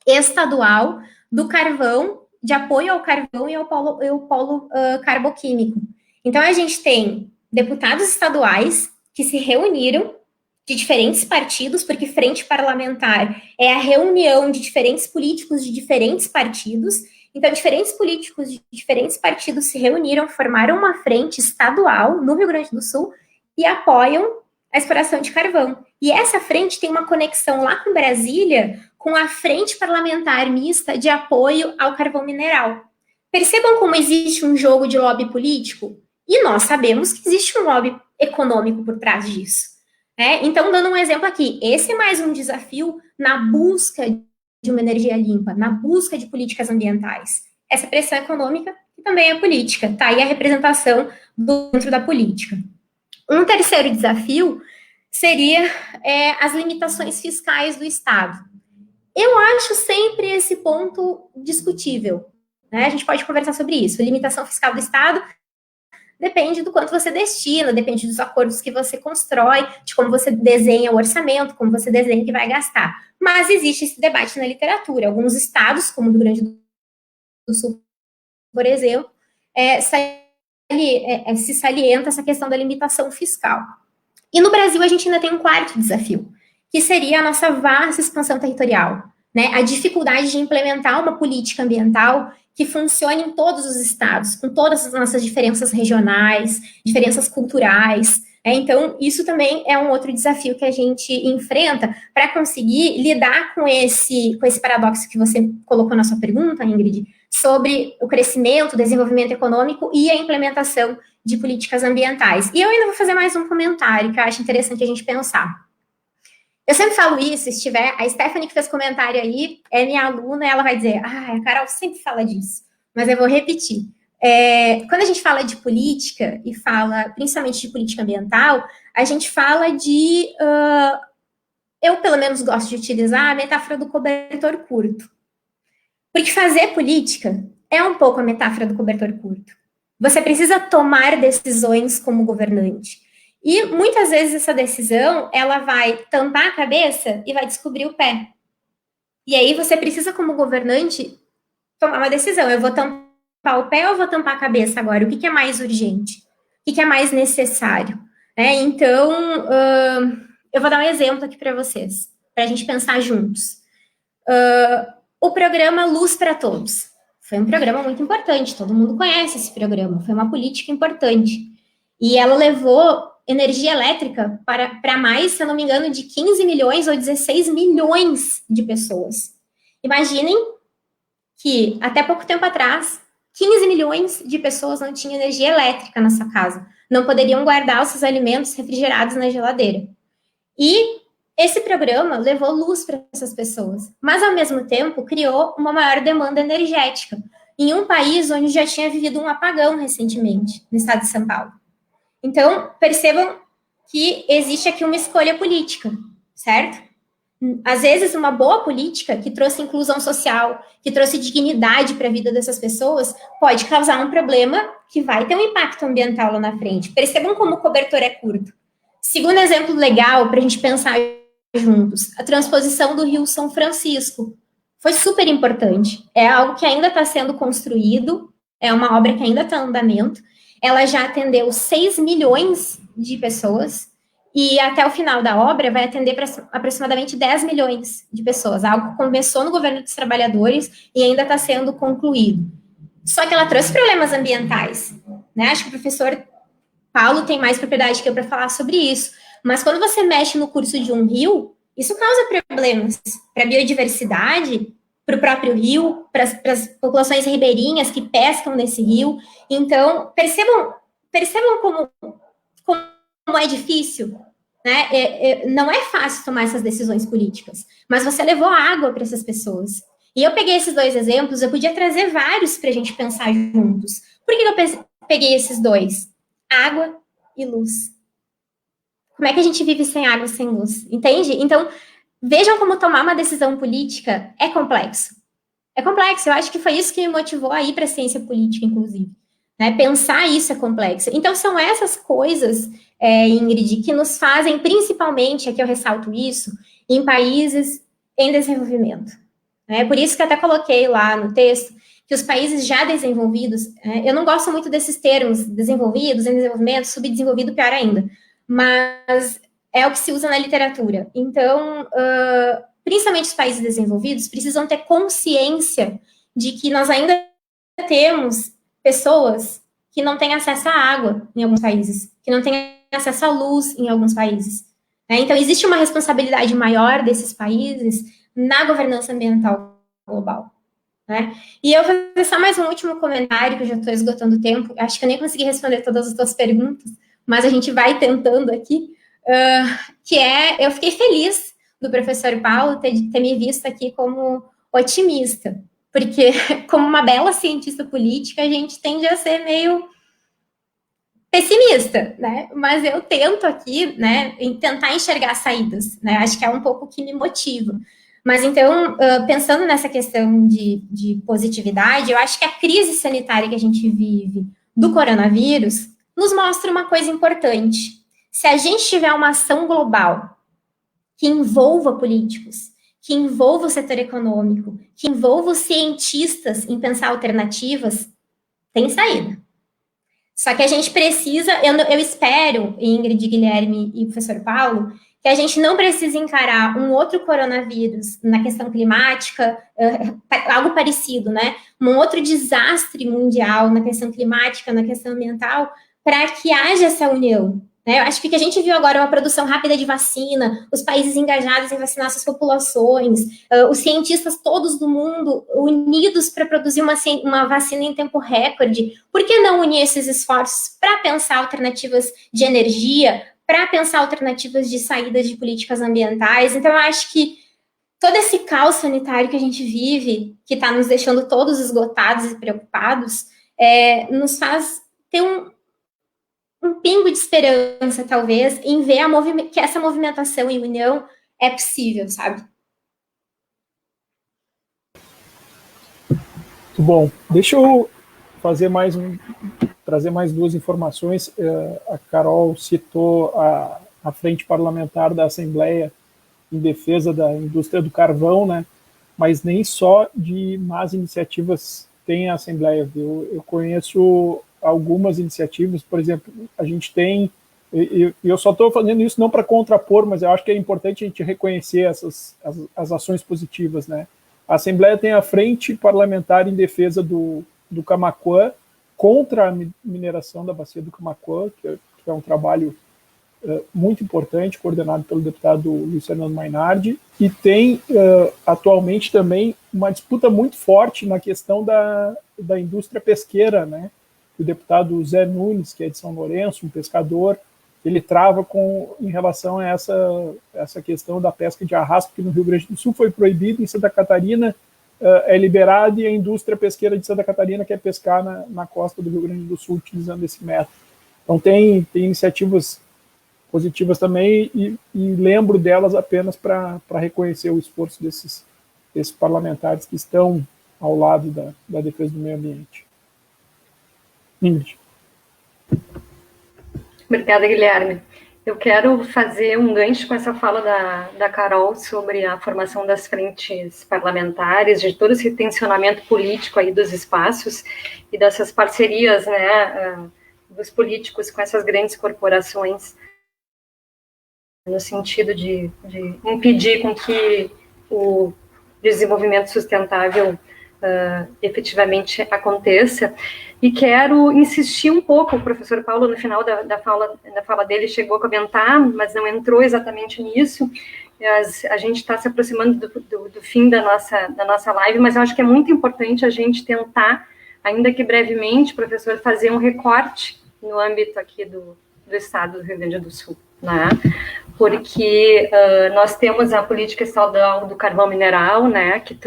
estadual do carvão, de apoio ao carvão e ao polo carboquímico. Então, a gente tem deputados estaduais que se reuniram de diferentes partidos, porque frente parlamentar é a reunião de diferentes políticos de diferentes partidos. Então, diferentes políticos de diferentes partidos se reuniram, formaram uma frente estadual no Rio Grande do Sul e apoiam a exploração de carvão. E essa frente tem uma conexão lá com Brasília, com a Frente Parlamentar Mista de Apoio ao Carvão Mineral. Percebam como existe um jogo de lobby político? E nós sabemos que existe um lobby econômico por trás disso. Então, dando um exemplo aqui, esse é mais um desafio na busca de uma energia limpa, na busca de políticas ambientais. Essa pressão econômica, que também é política, tá aí a representação dentro da política. Um terceiro desafio seria as limitações fiscais do Estado. Eu acho sempre esse ponto discutível, né? A gente pode conversar sobre isso. A limitação fiscal do Estado depende do quanto você destina, depende dos acordos que você constrói, de como você desenha o orçamento, como você desenha que vai gastar. Mas existe esse debate na literatura. Alguns estados, como o Rio Grande do Sul, por exemplo, se salienta essa questão da limitação fiscal. E no Brasil a gente ainda tem um quarto desafio, que seria a nossa vasta expansão territorial, né? A dificuldade de implementar uma política ambiental que funcione em todos os estados, com todas as nossas diferenças regionais, diferenças culturais. Então, isso também é um outro desafio que a gente enfrenta para conseguir lidar com esse paradoxo que você colocou na sua pergunta, Ingrid, sobre o crescimento, o desenvolvimento econômico e a implementação de políticas ambientais. E eu ainda vou fazer mais um comentário que eu acho interessante a gente pensar. Eu sempre falo isso, se estiver, a Stephanie que fez comentário aí, é minha aluna, e ela vai dizer, a Carol sempre fala disso, mas eu vou repetir. Quando a gente fala de política, e fala principalmente de política ambiental, a gente fala de... eu, pelo menos, gosto de utilizar a metáfora do cobertor curto. Porque fazer política é um pouco a metáfora do cobertor curto. Você precisa tomar decisões como governante. E, muitas vezes, essa decisão, ela vai tampar a cabeça e vai descobrir o pé. E aí, você precisa, como governante, tomar uma decisão. Eu vou tampar o pé ou vou tampar a cabeça agora? O que é mais urgente? O que é mais necessário? Então, eu vou dar um exemplo aqui para vocês, para a gente pensar juntos. O programa Luz para Todos. Foi um programa muito importante, todo mundo conhece esse programa, foi uma política importante. E ela levou energia elétrica para mais, se eu não me engano, de 15 milhões ou 16 milhões de pessoas. Imaginem que, até pouco tempo atrás, 15 milhões de pessoas não tinham energia elétrica na sua casa, não poderiam guardar os seus alimentos refrigerados na geladeira. E esse programa levou luz para essas pessoas, mas, ao mesmo tempo, criou uma maior demanda energética, em um país onde já tinha vivido um apagão recentemente, no estado de São Paulo. Então, percebam que existe aqui uma escolha política, certo? Às vezes, uma boa política que trouxe inclusão social, que trouxe dignidade para a vida dessas pessoas, pode causar um problema que vai ter um impacto ambiental lá na frente. Percebam como o cobertor é curto. Segundo exemplo legal para a gente pensar juntos, a transposição do Rio São Francisco. Foi super importante. É algo que ainda está sendo construído, é uma obra que ainda está em andamento. Ela já atendeu 6 milhões de pessoas e até o final da obra vai atender para aproximadamente 10 milhões de pessoas. Algo que começou no governo dos trabalhadores e ainda está sendo concluído. Só que ela trouxe problemas ambientais, né? Acho que o professor Paulo tem mais propriedade que eu para falar sobre isso. Mas quando você mexe no curso de um rio, isso causa problemas para a biodiversidade, para o próprio rio, para as populações ribeirinhas que pescam nesse rio. Então, percebam como é difícil, né? Não é fácil tomar essas decisões políticas, mas você levou água para essas pessoas. E eu peguei esses dois exemplos, eu podia trazer vários para a gente pensar juntos. Por que eu peguei esses dois? Água e luz. Como é que a gente vive sem água, sem luz? Entende? Então, vejam como tomar uma decisão política é complexo. É complexo. Eu acho que foi isso que me motivou a ir para a ciência política, inclusive. Né? Pensar isso é complexo. Então, são essas coisas, Ingrid, que nos fazem, principalmente, aqui eu ressalto isso, em países em desenvolvimento. Por isso que eu até coloquei lá no texto que os países já desenvolvidos, eu não gosto muito desses termos, desenvolvidos, em desenvolvimento, subdesenvolvido, pior ainda, mas é o que se usa na literatura. Então, principalmente os países desenvolvidos precisam ter consciência de que nós ainda temos pessoas que não têm acesso à água em alguns países, que não têm acesso à luz em alguns países. Então, existe uma responsabilidade maior desses países na governança ambiental global. E eu vou fazer só mais um último comentário, que eu já estou esgotando o tempo. Acho que eu nem consegui responder todas as tuas perguntas, mas a gente vai tentando aqui, eu fiquei feliz do professor Paulo ter me visto aqui como otimista, porque como uma bela cientista política, a gente tende a ser meio pessimista, né? Mas eu tento aqui, tentar enxergar saídas, Acho que é um pouco o que me motiva. Mas então, pensando nessa questão de positividade, eu acho que a crise sanitária que a gente vive do coronavírus nos mostra uma coisa importante. Se a gente tiver uma ação global que envolva políticos, que envolva o setor econômico, que envolva os cientistas em pensar alternativas, tem saída. Só que a gente precisa, eu espero, Ingrid, Guilherme e professor Paulo, que a gente não precise encarar um outro coronavírus na questão climática, algo parecido, Um outro desastre mundial na questão climática, na questão ambiental, para que haja essa união. Eu acho que o que a gente viu agora é uma produção rápida de vacina, os países engajados em vacinar suas populações, os cientistas todos do mundo unidos para produzir uma vacina em tempo recorde. Por que não unir esses esforços para pensar alternativas de energia, para pensar alternativas de saídas de políticas ambientais? Então, eu acho que todo esse caos sanitário que a gente vive, que está nos deixando todos esgotados e preocupados, nos faz ter um pingo de esperança, talvez, em ver que essa movimentação e união é possível, sabe?
Muito bom. Deixa eu fazer trazer mais duas informações. A Carol citou a frente parlamentar da Assembleia em defesa da indústria do carvão, né? Mas nem só de más iniciativas tem a Assembleia. Eu conheço algumas iniciativas, por exemplo, a gente tem, e eu só estou fazendo isso não para contrapor, mas eu acho que é importante a gente reconhecer as ações positivas, né? A Assembleia tem a frente parlamentar em defesa do Camaquã, contra a mineração da bacia do Camaquã, que é um trabalho muito importante, coordenado pelo deputado Luiz Fernando Mainardi, e tem atualmente também uma disputa muito forte na questão da indústria pesqueira, né? O deputado Zé Nunes, que é de São Lourenço, um pescador, ele trava em relação a essa questão da pesca de arrasto, que no Rio Grande do Sul foi proibido, em Santa Catarina é liberado, e a indústria pesqueira de Santa Catarina quer pescar na costa do Rio Grande do Sul utilizando esse método. Então tem iniciativas positivas também, e lembro delas apenas para reconhecer o esforço desses parlamentares que estão ao lado da defesa do meio ambiente. Ingrid.
Obrigada, Guilherme. Eu quero fazer um gancho com essa fala da Carol sobre a formação das frentes parlamentares, de todo esse tensionamento político aí dos espaços e dessas parcerias, né, dos políticos com essas grandes corporações, no sentido de impedir com que o desenvolvimento sustentável efetivamente aconteça. E quero insistir um pouco, o professor Paulo, no final da fala dele, chegou a comentar, mas não entrou exatamente nisso. A gente está se aproximando do fim da nossa live, mas eu acho que é muito importante a gente tentar, ainda que brevemente, professor, fazer um recorte no âmbito aqui do estado do Rio Grande do Sul, né? Porque nós temos a política estadual do carvão mineral, né, que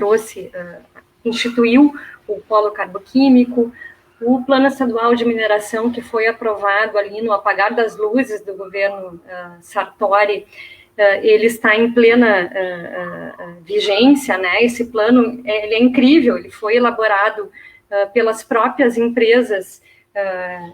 instituiu o polo carboquímico, o plano estadual de mineração que foi aprovado ali no apagar das luzes do governo Sartori, ele está em plena vigência, né? Esse plano ele é incrível, ele foi elaborado pelas próprias empresas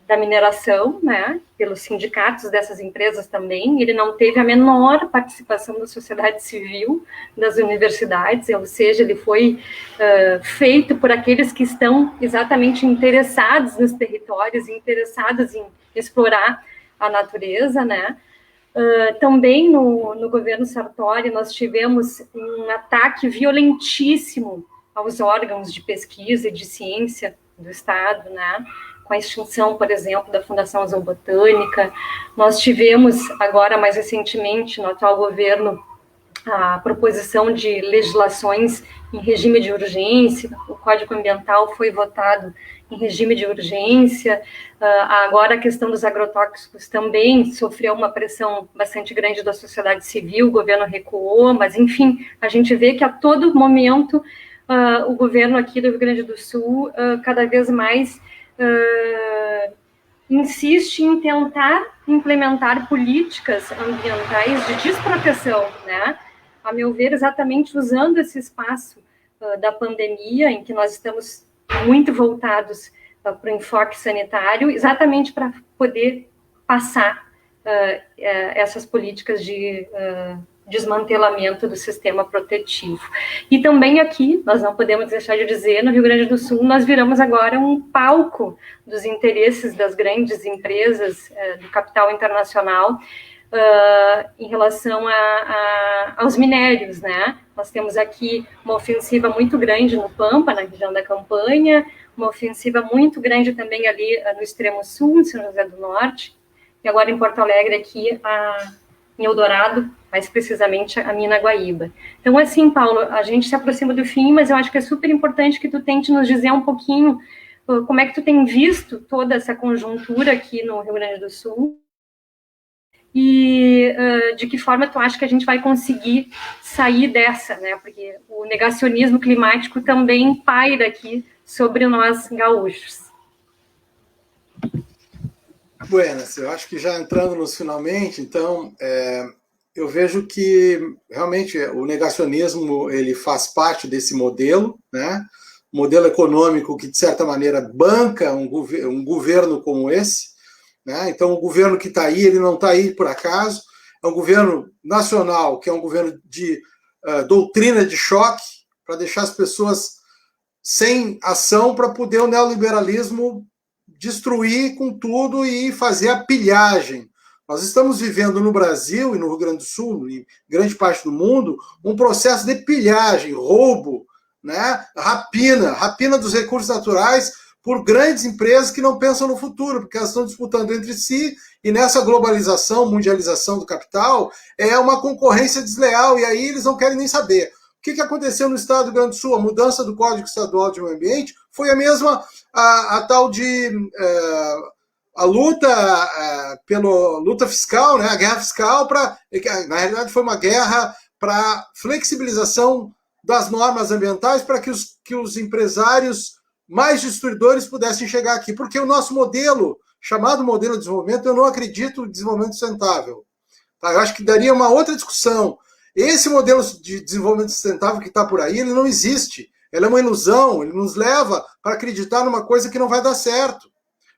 da mineração, né, pelos sindicatos dessas empresas também. Ele não teve a menor participação da sociedade civil, das universidades, ou seja, ele foi feito por aqueles que estão exatamente interessados nos territórios, interessados em explorar a natureza, né. Também no governo Sartori nós tivemos um ataque violentíssimo aos órgãos de pesquisa e de ciência do Estado, né, com a extinção, por exemplo, da Fundação Zoobotânica. Nós tivemos, agora, mais recentemente, no atual governo, a proposição de legislações em regime de urgência. O Código Ambiental foi votado em regime de urgência. Agora, a questão dos agrotóxicos também sofreu uma pressão bastante grande da sociedade civil, o governo recuou, mas, enfim, a gente vê que a todo momento o governo aqui do Rio Grande do Sul cada vez mais insiste em tentar implementar políticas ambientais de desproteção, né? A meu ver, exatamente usando esse espaço da pandemia, em que nós estamos muito voltados para o enfoque sanitário, exatamente para poder passar essas políticas de desmantelamento do sistema protetivo. E também aqui, nós não podemos deixar de dizer, no Rio Grande do Sul, nós viramos agora um palco dos interesses das grandes empresas do capital internacional em relação aos minérios, né? Nós temos aqui uma ofensiva muito grande no Pampa, na região da Campanha, uma ofensiva muito grande também ali no extremo sul, em São José do Norte, e agora em Porto Alegre, aqui em Eldorado, mais precisamente a mina Guaíba. Então, assim, Paulo, a gente se aproxima do fim, mas eu acho que é super importante que tu tente nos dizer um pouquinho como é que tu tem visto toda essa conjuntura aqui no Rio Grande do Sul e de que forma tu acha que a gente vai conseguir sair dessa, né? Porque o negacionismo climático também paira aqui sobre nós gaúchos.
Buenas, eu acho que já entrando nos finalmente, então, eu vejo que realmente o negacionismo ele faz parte desse modelo, né? Modelo econômico que, de certa maneira, banca um governo como esse, né? Então, o governo que está aí, ele não está aí por acaso, é um governo nacional, que é um governo de doutrina de choque, para deixar as pessoas sem ação, para poder o neoliberalismo destruir com tudo e fazer a pilhagem. Nós estamos vivendo no Brasil e no Rio Grande do Sul, em grande parte do mundo, um processo de pilhagem, roubo, né? Rapina dos recursos naturais por grandes empresas que não pensam no futuro, porque elas estão disputando entre si, e nessa globalização, mundialização do capital, é uma concorrência desleal, e aí eles não querem nem saber. O que aconteceu no estado do Rio Grande do Sul? A mudança do Código Estadual de Meio Ambiente foi a mesma, a tal de a luta pela luta fiscal, né? A guerra fiscal, na realidade foi uma guerra para flexibilização das normas ambientais para que os empresários mais destruidores pudessem chegar aqui. Porque o nosso modelo, chamado modelo de desenvolvimento, eu não acredito em desenvolvimento sustentável. Tá? Eu acho que daria uma outra discussão. Esse modelo de desenvolvimento sustentável que está por aí, ele não existe. Ele é uma ilusão, ele nos leva para acreditar numa coisa que não vai dar certo.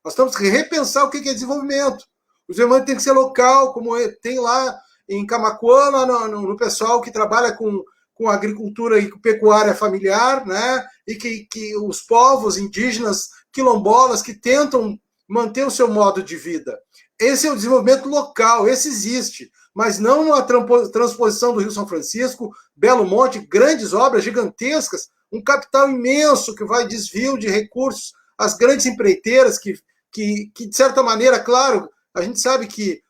Nós temos que repensar o que é desenvolvimento. O desenvolvimento tem que ser local, como tem lá em Camaquã, no pessoal que trabalha com agricultura e pecuária familiar, né? E que os povos indígenas quilombolas que tentam manter o seu modo de vida. Esse é o desenvolvimento local, esse existe, mas não a transposição do Rio São Francisco, Belo Monte, grandes obras gigantescas, um capital imenso que vai desvio de recursos às grandes empreiteiras que de certa maneira, claro, a gente sabe que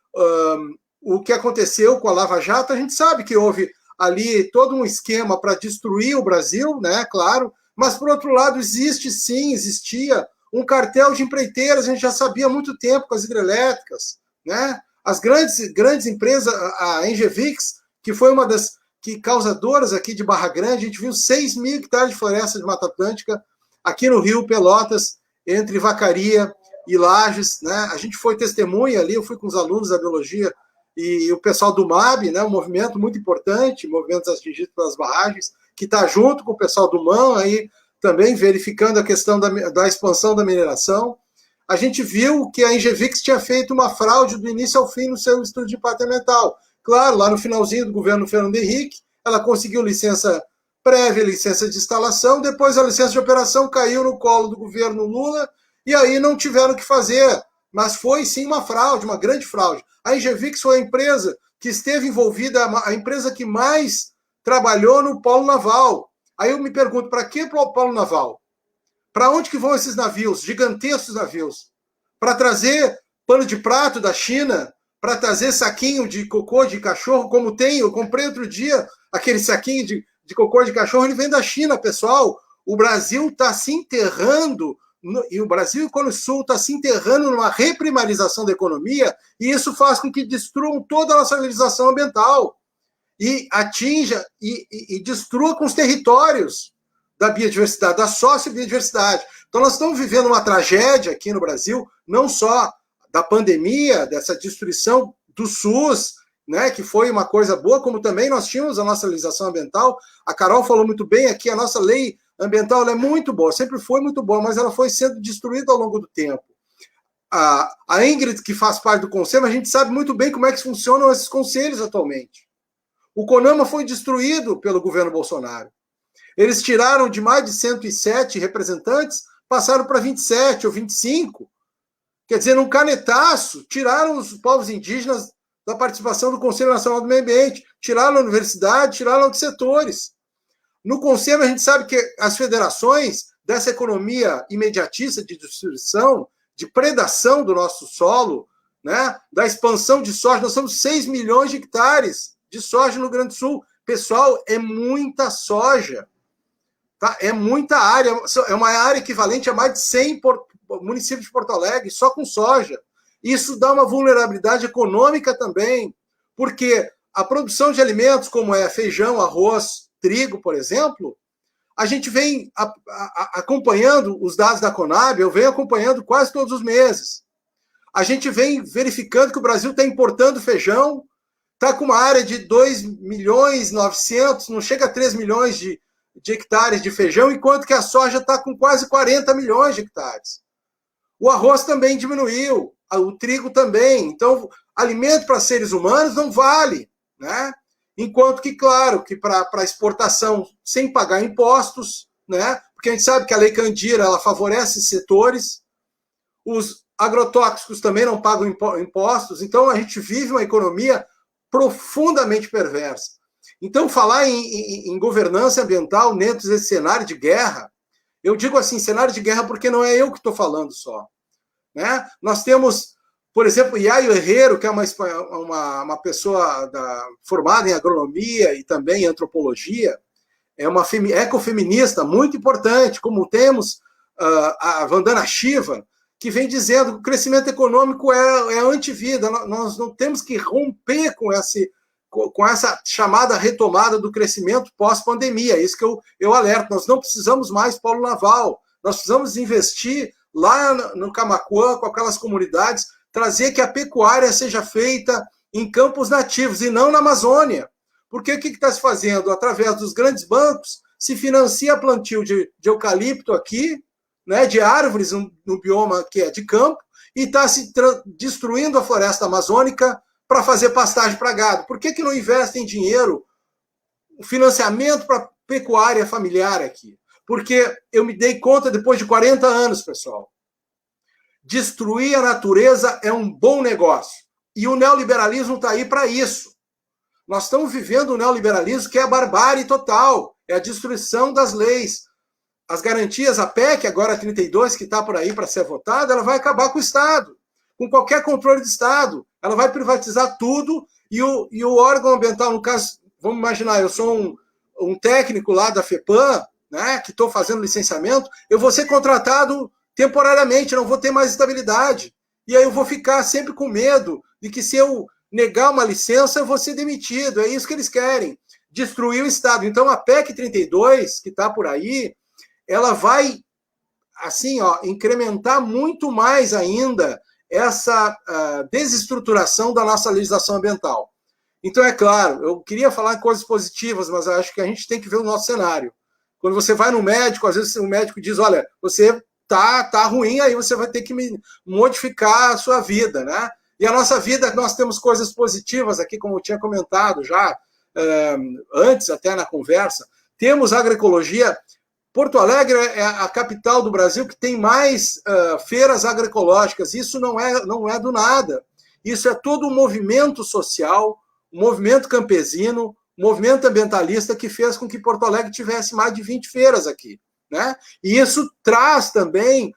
o que aconteceu com a Lava Jato, a gente sabe que houve ali todo um esquema para destruir o Brasil, né, claro, mas, por outro lado, existia um cartel de empreiteiras, a gente já sabia há muito tempo com as hidrelétricas, né? As grandes empresas, a Engevix, que foi uma das causadoras aqui de Barra Grande, a gente viu 6 mil hectares de floresta de Mata Atlântica aqui no Rio Pelotas, entre Vacaria e Lages, né? A gente foi testemunha ali, eu fui com os alunos da biologia e o pessoal do MAB, né? Um movimento muito importante, movimentos atingidos pelas barragens, que está junto com o pessoal do MAN, aí também verificando a questão da expansão da mineração. A gente viu que a Engevix tinha feito uma fraude do início ao fim no seu estudo de impacto ambiental. Claro, lá no finalzinho do governo Fernando Henrique, ela conseguiu licença prévia, licença de instalação, depois a licença de operação caiu no colo do governo Lula, e aí não tiveram o que fazer. Mas foi sim uma fraude, uma grande fraude. A Engevix foi a empresa que esteve envolvida, a empresa que mais trabalhou no polo naval. Aí eu me pergunto, para que o polo naval? Para onde que vão esses navios, gigantescos navios? Para trazer pano de prato da China? Para trazer saquinho de cocô de cachorro, como tem? Eu comprei outro dia aquele saquinho de cocô de cachorro, ele vem da China, pessoal. O Brasil está se enterrando, e o Brasil e o Cone Sul está se enterrando numa reprimarização da economia, e isso faz com que destruam toda a nossa legislação ambiental e atinja e destrua com os territórios da biodiversidade, da sociobiodiversidade. Então, nós estamos vivendo uma tragédia aqui no Brasil, não só da pandemia, dessa destruição do SUS, né, que foi uma coisa boa, como também nós tínhamos a nossa legislação ambiental. A Carol falou muito bem aqui, a nossa lei ambiental ela é muito boa, sempre foi muito boa, mas ela foi sendo destruída ao longo do tempo. A Ingrid, que faz parte do conselho, a gente sabe muito bem como é que funcionam esses conselhos atualmente. O CONAMA foi destruído pelo governo Bolsonaro. Eles tiraram de mais de 107 representantes, passaram para 27 ou 25. Quer dizer, num canetaço, tiraram os povos indígenas da participação do Conselho Nacional do Meio Ambiente, tiraram a universidade, tiraram outros setores. No Conselho, a gente sabe que as federações dessa economia imediatista de destruição, de predação do nosso solo, né, da expansão de soja, nós somos 6 milhões de hectares de soja no Rio Grande do Sul. Pessoal, é muita soja. Tá? É muita área, é uma área equivalente a mais de 100 municípios de Porto Alegre, só com soja. Isso dá uma vulnerabilidade econômica também, porque a produção de alimentos, como é feijão, arroz, trigo, por exemplo, a gente vem acompanhando os dados da Conab, eu venho acompanhando quase todos os meses. a gente vem verificando que o Brasil está importando feijão, está com uma área de 2.900.000, não chega a 3 milhões de hectares de feijão, enquanto que a soja está com quase 40 milhões de hectares. O arroz também diminuiu, o trigo também. Então, alimento para seres humanos não vale, né? Enquanto que, claro, que para exportação sem pagar impostos, né? Porque a gente sabe que a Lei Candir, ela favorece setores, os agrotóxicos também não pagam impostos, então a gente vive uma economia profundamente perversa. Então, falar em governança ambiental dentro desse cenário de guerra, eu digo assim, cenário de guerra porque não é eu que estou falando só, né? Nós temos, por exemplo, Yayo Herrero, que é uma pessoa formada em agronomia e também em antropologia, é uma ecofeminista muito importante, como temos a Vandana Shiva, que vem dizendo que o crescimento econômico é antivida. Nós não temos que romper com essa chamada retomada do crescimento pós-pandemia. É isso que eu alerto. Nós não precisamos mais polo naval. Nós precisamos investir lá no Camaquã, com aquelas comunidades, trazer que a pecuária seja feita em campos nativos e não na Amazônia. Porque o que está se fazendo? Através dos grandes bancos, se financia plantio de eucalipto aqui, né, de árvores no bioma que é de campo, e está se destruindo a floresta amazônica para fazer pastagem para gado. Por que não investem dinheiro, financiamento para pecuária familiar aqui? Porque eu me dei conta depois de 40 anos, pessoal, destruir a natureza é um bom negócio. E o neoliberalismo está aí para isso. Nós estamos vivendo um neoliberalismo que é a barbárie total, é a destruição das leis. As garantias, a PEC, agora 32, que está por aí para ser votada, ela vai acabar com o Estado, com qualquer controle de Estado. Ela vai privatizar tudo e o órgão ambiental, no caso, vamos imaginar, eu sou um técnico lá da FEPAM, né, que estou fazendo licenciamento, eu vou ser contratado temporariamente, não vou ter mais estabilidade. E aí eu vou ficar sempre com medo de que se eu negar uma licença, eu vou ser demitido. É isso que eles querem, destruir o Estado. Então a PEC 32, que está por aí, ela vai, assim, incrementar muito mais ainda essa desestruturação da nossa legislação ambiental. Então, é claro, eu queria falar coisas positivas, mas acho que a gente tem que ver o nosso cenário. Quando você vai no médico, às vezes o médico diz, olha, você tá ruim, aí você vai ter que modificar a sua vida, né? E a nossa vida, nós temos coisas positivas aqui, como eu tinha comentado já, antes até na conversa. Temos agroecologia. Porto Alegre é a capital do Brasil que tem mais feiras agroecológicas. Isso não é do nada. Isso é todo um movimento social, um movimento campesino, um movimento ambientalista que fez com que Porto Alegre tivesse mais de 20 feiras aqui, né? E isso traz também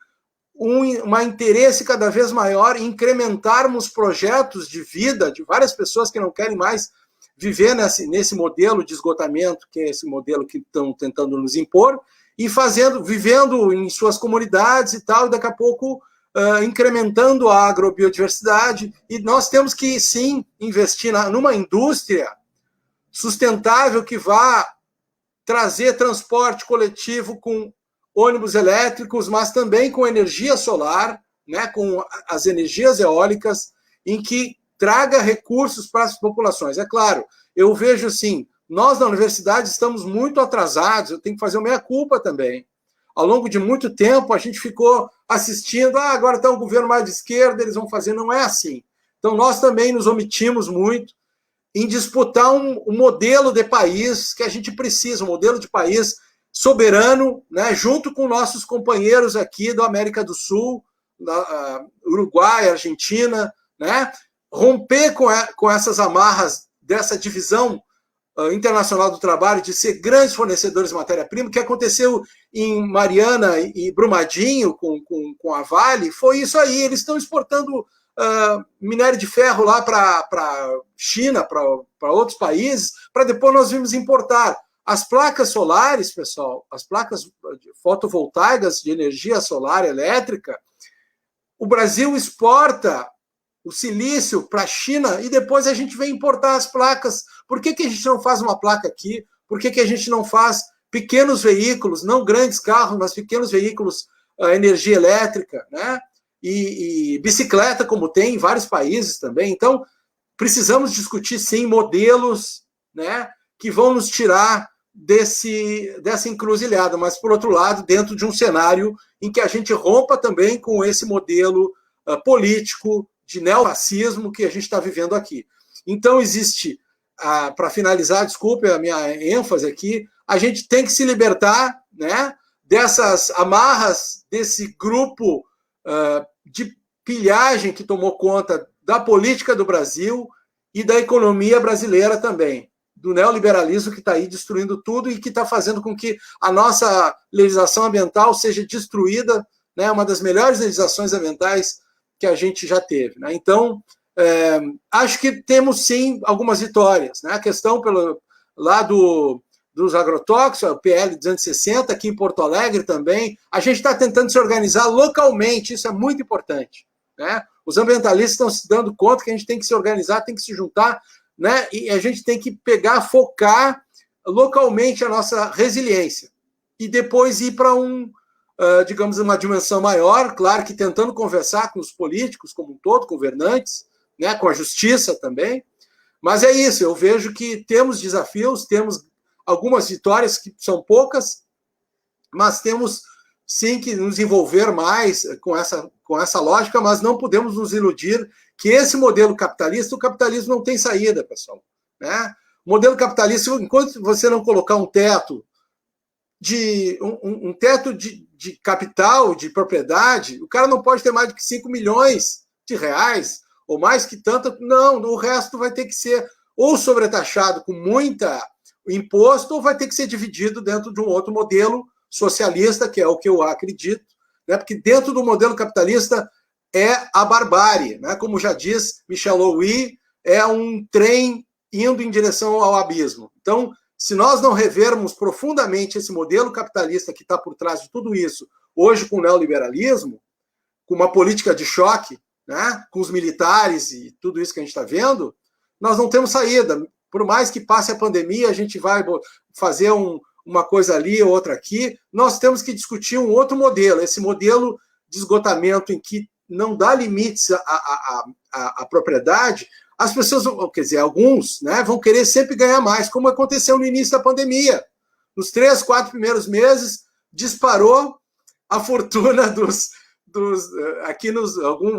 um interesse cada vez maior em incrementarmos projetos de vida de várias pessoas que não querem mais viver nesse modelo de esgotamento, que é esse modelo que estão tentando nos impor, e vivendo em suas comunidades e tal, e daqui a pouco incrementando a agrobiodiversidade. E nós temos que, sim, investir numa indústria sustentável que vá trazer transporte coletivo com ônibus elétricos, mas também com energia solar, né, com as energias eólicas, em que traga recursos para as populações. É claro, eu vejo assim, nós na universidade estamos muito atrasados, eu tenho que fazer uma meia-culpa também. Ao longo de muito tempo, a gente ficou assistindo, agora está um governo mais de esquerda, eles vão fazer, não é assim. Então, nós também nos omitimos muito em disputar um modelo de país que a gente precisa, um modelo de país soberano, né, junto com nossos companheiros aqui da América do Sul, da Uruguai, Argentina, né, romper com essas amarras dessa divisão internacional do trabalho, de ser grandes fornecedores de matéria-prima, que aconteceu em Mariana e Brumadinho com a Vale, foi isso aí, eles estão exportando minério de ferro lá para China, para outros países, para depois nós vimos importar. As placas solares, pessoal, as placas fotovoltaicas de energia solar elétrica, o Brasil exporta o silício para a China e depois a gente vem importar as placas. Por que a gente não faz uma placa aqui? Por que a gente não faz pequenos veículos, não grandes carros, mas pequenos veículos, energia elétrica, né? e bicicleta, como tem em vários países também. Então, precisamos discutir, sim, modelos, né, que vão nos tirar dessa encruzilhada, mas, por outro lado, dentro de um cenário em que a gente rompa também com esse modelo político de neofascismo que a gente está vivendo aqui. Então, existe, para finalizar, desculpe a minha ênfase aqui, a gente tem que se libertar, né, dessas amarras, desse grupo de pilhagem que tomou conta da política do Brasil e da economia brasileira também, do neoliberalismo que está aí destruindo tudo e que está fazendo com que a nossa legislação ambiental seja destruída, né, uma das melhores legislações ambientais que a gente já teve, né? Então, acho que temos, sim, algumas vitórias, né? A questão lá dos agrotóxicos, o PL 260, aqui em Porto Alegre também, a gente está tentando se organizar localmente, isso é muito importante, né? Os ambientalistas estão se dando conta que a gente tem que se organizar, tem que se juntar, né? E a gente tem que focar localmente a nossa resiliência e depois ir para digamos, uma dimensão maior, claro que tentando conversar com os políticos como um todo, governantes, né? Com a justiça também, mas é isso, eu vejo que temos desafios, temos algumas vitórias que são poucas, mas temos sim que nos envolver mais com essa lógica, mas não podemos nos iludir que esse modelo capitalista, o capitalismo não tem saída, pessoal, né? O modelo capitalista, enquanto você não colocar um teto de capital, de propriedade, o cara não pode ter mais de 5 milhões de reais, ou mais que tanto, não, o resto vai ter que ser ou sobretaxado com muita imposto, ou vai ter que ser dividido dentro de um outro modelo socialista, que é o que eu acredito, né? Porque dentro do modelo capitalista é a barbárie, né? Como já diz Michel Louis, é um trem indo em direção ao abismo. Então, se nós não revermos profundamente esse modelo capitalista que está por trás de tudo isso, hoje com o neoliberalismo, com uma política de choque, né? Com os militares e tudo isso que a gente está vendo, nós não temos saída. Por mais que passe a pandemia, a gente vai fazer uma coisa ali, outra aqui, nós temos que discutir um outro modelo, esse modelo de esgotamento em que não dá limites à propriedade. As pessoas, quer dizer, alguns, né, vão querer sempre ganhar mais, como aconteceu no início da pandemia. Nos 3, 4 primeiros meses, disparou a fortuna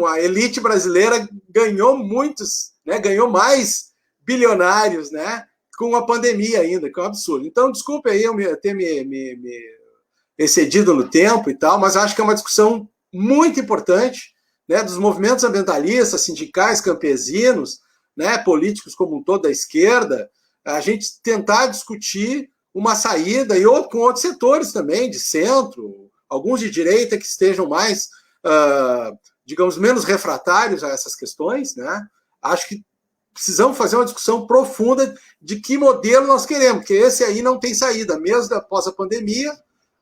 a elite brasileira ganhou muitos, né, ganhou mais bilionários, né, com a pandemia ainda, que é um absurdo. Então, desculpe aí eu ter me excedido no tempo e tal, mas acho que é uma discussão muito importante, né, dos movimentos ambientalistas, sindicais, campesinos, né, políticos como um todo da esquerda, a gente tentar discutir uma saída e com outros setores também, de centro, alguns de direita que estejam mais, digamos, menos refratários a essas questões, né? Acho que precisamos fazer uma discussão profunda de que modelo nós queremos, porque esse aí não tem saída, mesmo após a pandemia,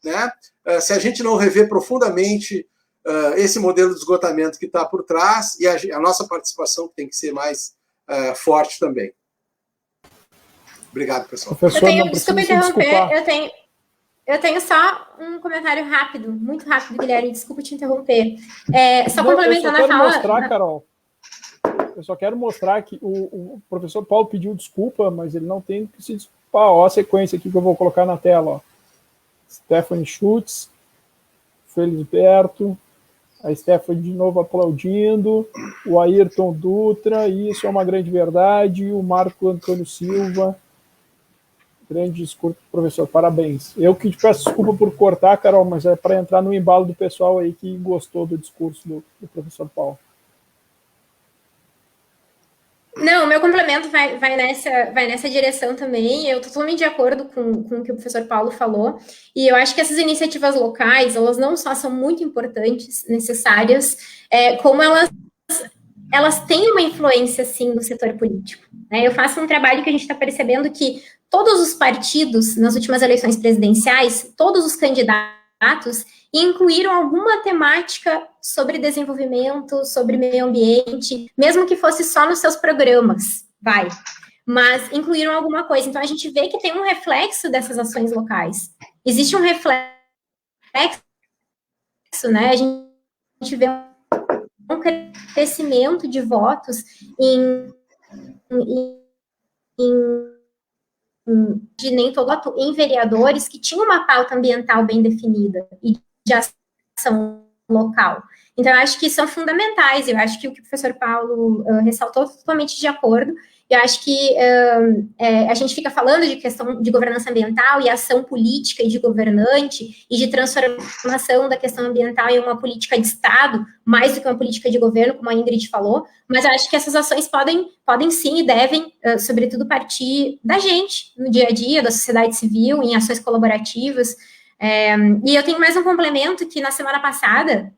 né? Se a gente não rever profundamente esse modelo de esgotamento que está por trás, e a nossa participação tem que ser mais forte também. Obrigado, pessoal.
Desculpa interromper, eu tenho só um comentário rápido, muito rápido, Guilherme, desculpa te interromper. Só complementando a fala...
mostrar, Carol, eu só quero mostrar que o professor Paulo pediu desculpa, mas ele não tem que se desculpar. Ó, a sequência aqui que eu vou colocar na tela. Ó. Stephanie Schutz, Felisberto, a Stephanie de novo aplaudindo, o Ayrton Dutra, isso é uma grande verdade, o Marco Antônio Silva, grande discurso, professor, parabéns. Eu que te peço desculpa por cortar, Carol, mas é para entrar no embalo do pessoal aí que gostou do discurso do professor Paulo.
Não, o meu complemento vai nessa direção também. Eu estou totalmente de acordo com o que o professor Paulo falou. E eu acho que essas iniciativas locais, elas não só são muito importantes, necessárias, como elas têm uma influência, sim, no setor político. Né? Eu faço um trabalho que a gente está percebendo que todos os partidos, nas últimas eleições presidenciais, todos os candidatos incluíram alguma temática sobre desenvolvimento, sobre meio ambiente, mesmo que fosse só nos seus programas, mas incluíram alguma coisa. Então, a gente vê que tem um reflexo dessas ações locais. Existe um reflexo, né? A gente vê crescimento de votos de nem todo voto em vereadores que tinham uma pauta ambiental bem definida e de ação local. Então, eu acho que são fundamentais, eu acho que o que o professor Paulo ressaltou, totalmente de acordo. Eu acho que a gente fica falando de questão de governança ambiental e ação política e de governante e de transformação da questão ambiental em uma política de Estado, mais do que uma política de governo, como a Ingrid falou, mas eu acho que essas ações podem sim e devem, sobretudo, partir da gente, no dia a dia, da sociedade civil, em ações colaborativas. E eu tenho mais um complemento que na semana passada,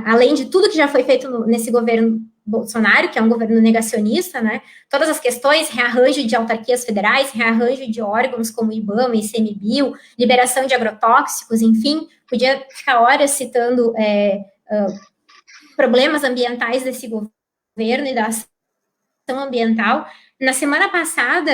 além de tudo que já foi feito nesse governo Bolsonaro, que é um governo negacionista, né? Todas as questões, rearranjo de autarquias federais, rearranjo de órgãos como IBAMA, ICMBio, liberação de agrotóxicos, enfim, podia ficar horas citando problemas ambientais desse governo e da ação ambiental. Na semana passada,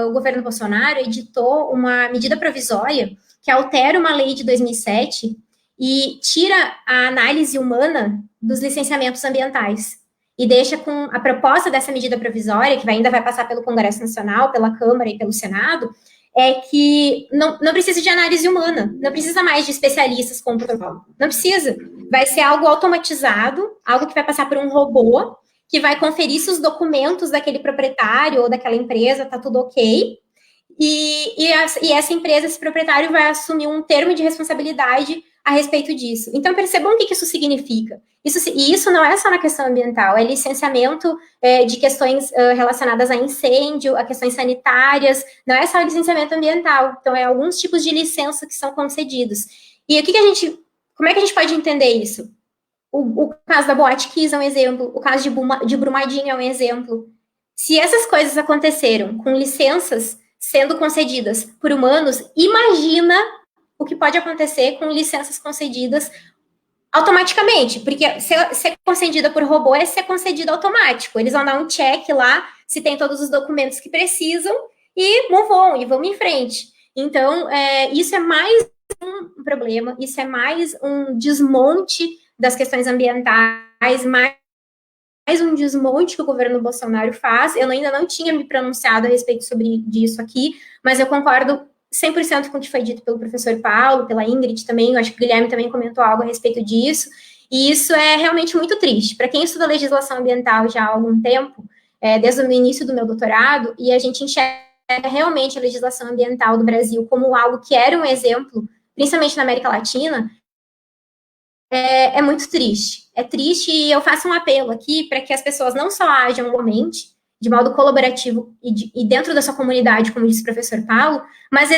o governo Bolsonaro editou uma medida provisória que altera uma lei de 2007 e tira a análise humana dos licenciamentos ambientais e deixa com a proposta dessa medida provisória, que ainda vai passar pelo Congresso Nacional, pela Câmara e pelo Senado, é que não precisa de análise humana, não precisa mais de especialistas com o protocolo, não precisa. Vai ser algo automatizado, algo que vai passar por um robô, que vai conferir se os documentos daquele proprietário ou daquela empresa está tudo ok, e essa empresa, esse proprietário, vai assumir um termo de responsabilidade a respeito disso. Então, percebam o que isso significa. Isso não é só na questão ambiental, é licenciamento de questões relacionadas a incêndio, a questões sanitárias, não é só licenciamento ambiental, então é alguns tipos de licença que são concedidos. E como é que a gente pode entender isso? O caso da Boate Kiss é um exemplo, o caso de Brumadinho é um exemplo. Se essas coisas aconteceram com licenças sendo concedidas por humanos, imagina o que pode acontecer com licenças concedidas automaticamente, porque ser concedida por robô é ser concedida automático. Eles vão dar um check lá, se tem todos os documentos que precisam, e move on, e vamos em frente. Então, isso é mais um problema, isso é mais um desmonte das questões ambientais, mais um desmonte que o governo Bolsonaro faz. Eu ainda não tinha me pronunciado a respeito disso aqui, mas eu concordo 100% com o que foi dito pelo professor Paulo, pela Ingrid também, eu acho que o Guilherme também comentou algo a respeito disso, e isso é realmente muito triste. Para quem estuda legislação ambiental já há algum tempo, desde o início do meu doutorado, e a gente enxerga realmente a legislação ambiental do Brasil como algo que era um exemplo, principalmente na América Latina, é muito triste. É triste, e eu faço um apelo aqui para que as pessoas não só ajam localmente, de modo colaborativo e dentro da sua comunidade, como disse o professor Paulo, mas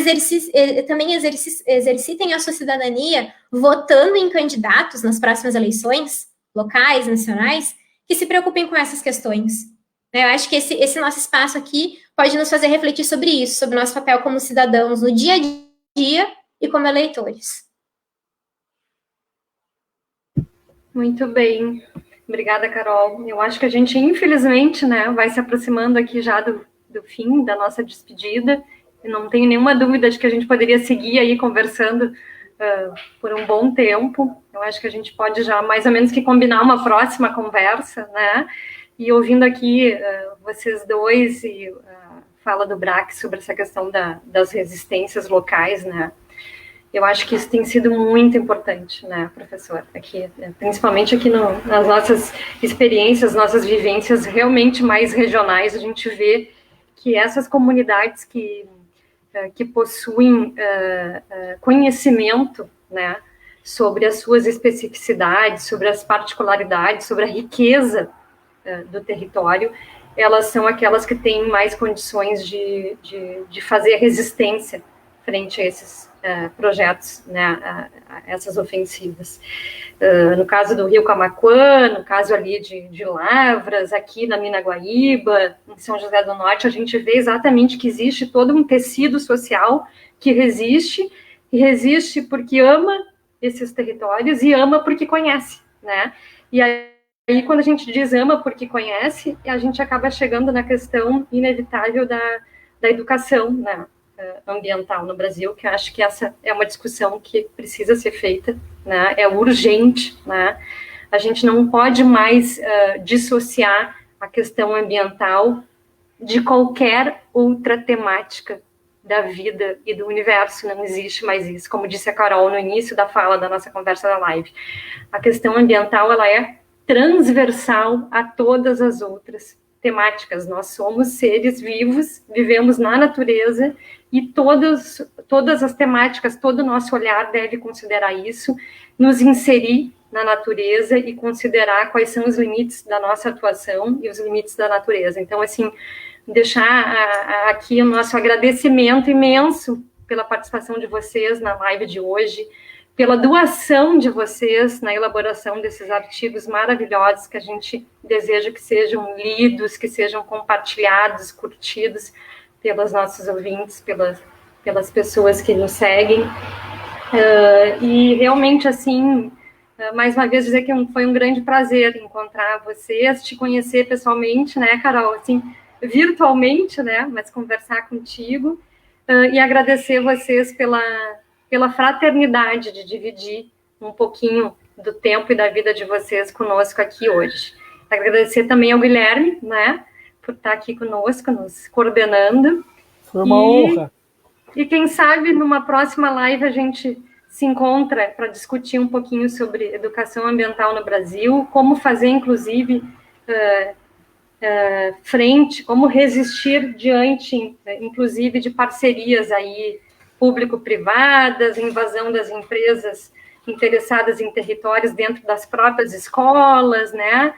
também exercitem a sua cidadania votando em candidatos nas próximas eleições, locais, nacionais, que se preocupem com essas questões. Eu acho que esse nosso espaço aqui pode nos fazer refletir sobre isso, sobre o nosso papel como cidadãos no dia a dia e como eleitores.
Muito bem. Obrigada, Carol. Eu acho que a gente, infelizmente, né, vai se aproximando aqui já do fim da nossa despedida. E não tenho nenhuma dúvida de que a gente poderia seguir aí conversando por um bom tempo. Eu acho que a gente pode já mais ou menos que combinar uma próxima conversa, né? E ouvindo aqui vocês dois e fala do BRAC sobre essa questão das resistências locais, né? Eu acho que isso tem sido muito importante, né, professor? Aqui, principalmente aqui nas nossas experiências, nossas vivências realmente mais regionais, a gente vê que essas comunidades que possuem conhecimento, né, sobre as suas especificidades, sobre as particularidades, sobre a riqueza do território, elas são aquelas que têm mais condições de fazer resistência frente a esses projetos, né, a essas ofensivas. No caso do Rio Camaquã, no caso ali de Lavras, aqui na Mina Guaíba, em São José do Norte, a gente vê exatamente que existe todo um tecido social que resiste, e resiste porque ama esses territórios e ama porque conhece, né? E aí, quando a gente diz ama porque conhece, a gente acaba chegando na questão inevitável da educação, né, ambiental no Brasil, que eu acho que essa é uma discussão que precisa ser feita, né, é urgente, né, A gente não pode mais dissociar a questão ambiental de qualquer outra temática da vida e do universo. Não existe mais isso, como disse a Carol no início da fala da nossa conversa da live. A questão ambiental, ela é transversal a todas as outras temáticas. Nós somos seres vivos, vivemos na natureza, e todas as temáticas, todo o nosso olhar deve considerar isso, nos inserir na natureza e considerar quais são os limites da nossa atuação e os limites da natureza. Então, assim, deixar aqui o nosso agradecimento imenso pela participação de vocês na live de hoje, pela doação de vocês na elaboração desses artigos maravilhosos que a gente deseja que sejam lidos, que sejam compartilhados, curtidos pelos nossos ouvintes, pelas pessoas que nos seguem. E realmente, assim, mais uma vez dizer que foi um grande prazer encontrar vocês, te conhecer pessoalmente, né, Carol, assim, virtualmente, né, mas conversar contigo, e agradecer vocês pela fraternidade de dividir um pouquinho do tempo e da vida de vocês conosco aqui hoje. Agradecer também ao Guilherme, né, por estar aqui conosco, nos coordenando.
Foi uma honra.
E quem sabe numa próxima live a gente se encontra para discutir um pouquinho sobre educação ambiental no Brasil, como fazer, inclusive, frente, como resistir diante, inclusive, de parcerias aí público-privadas, invasão das empresas interessadas em territórios dentro das próprias escolas, né?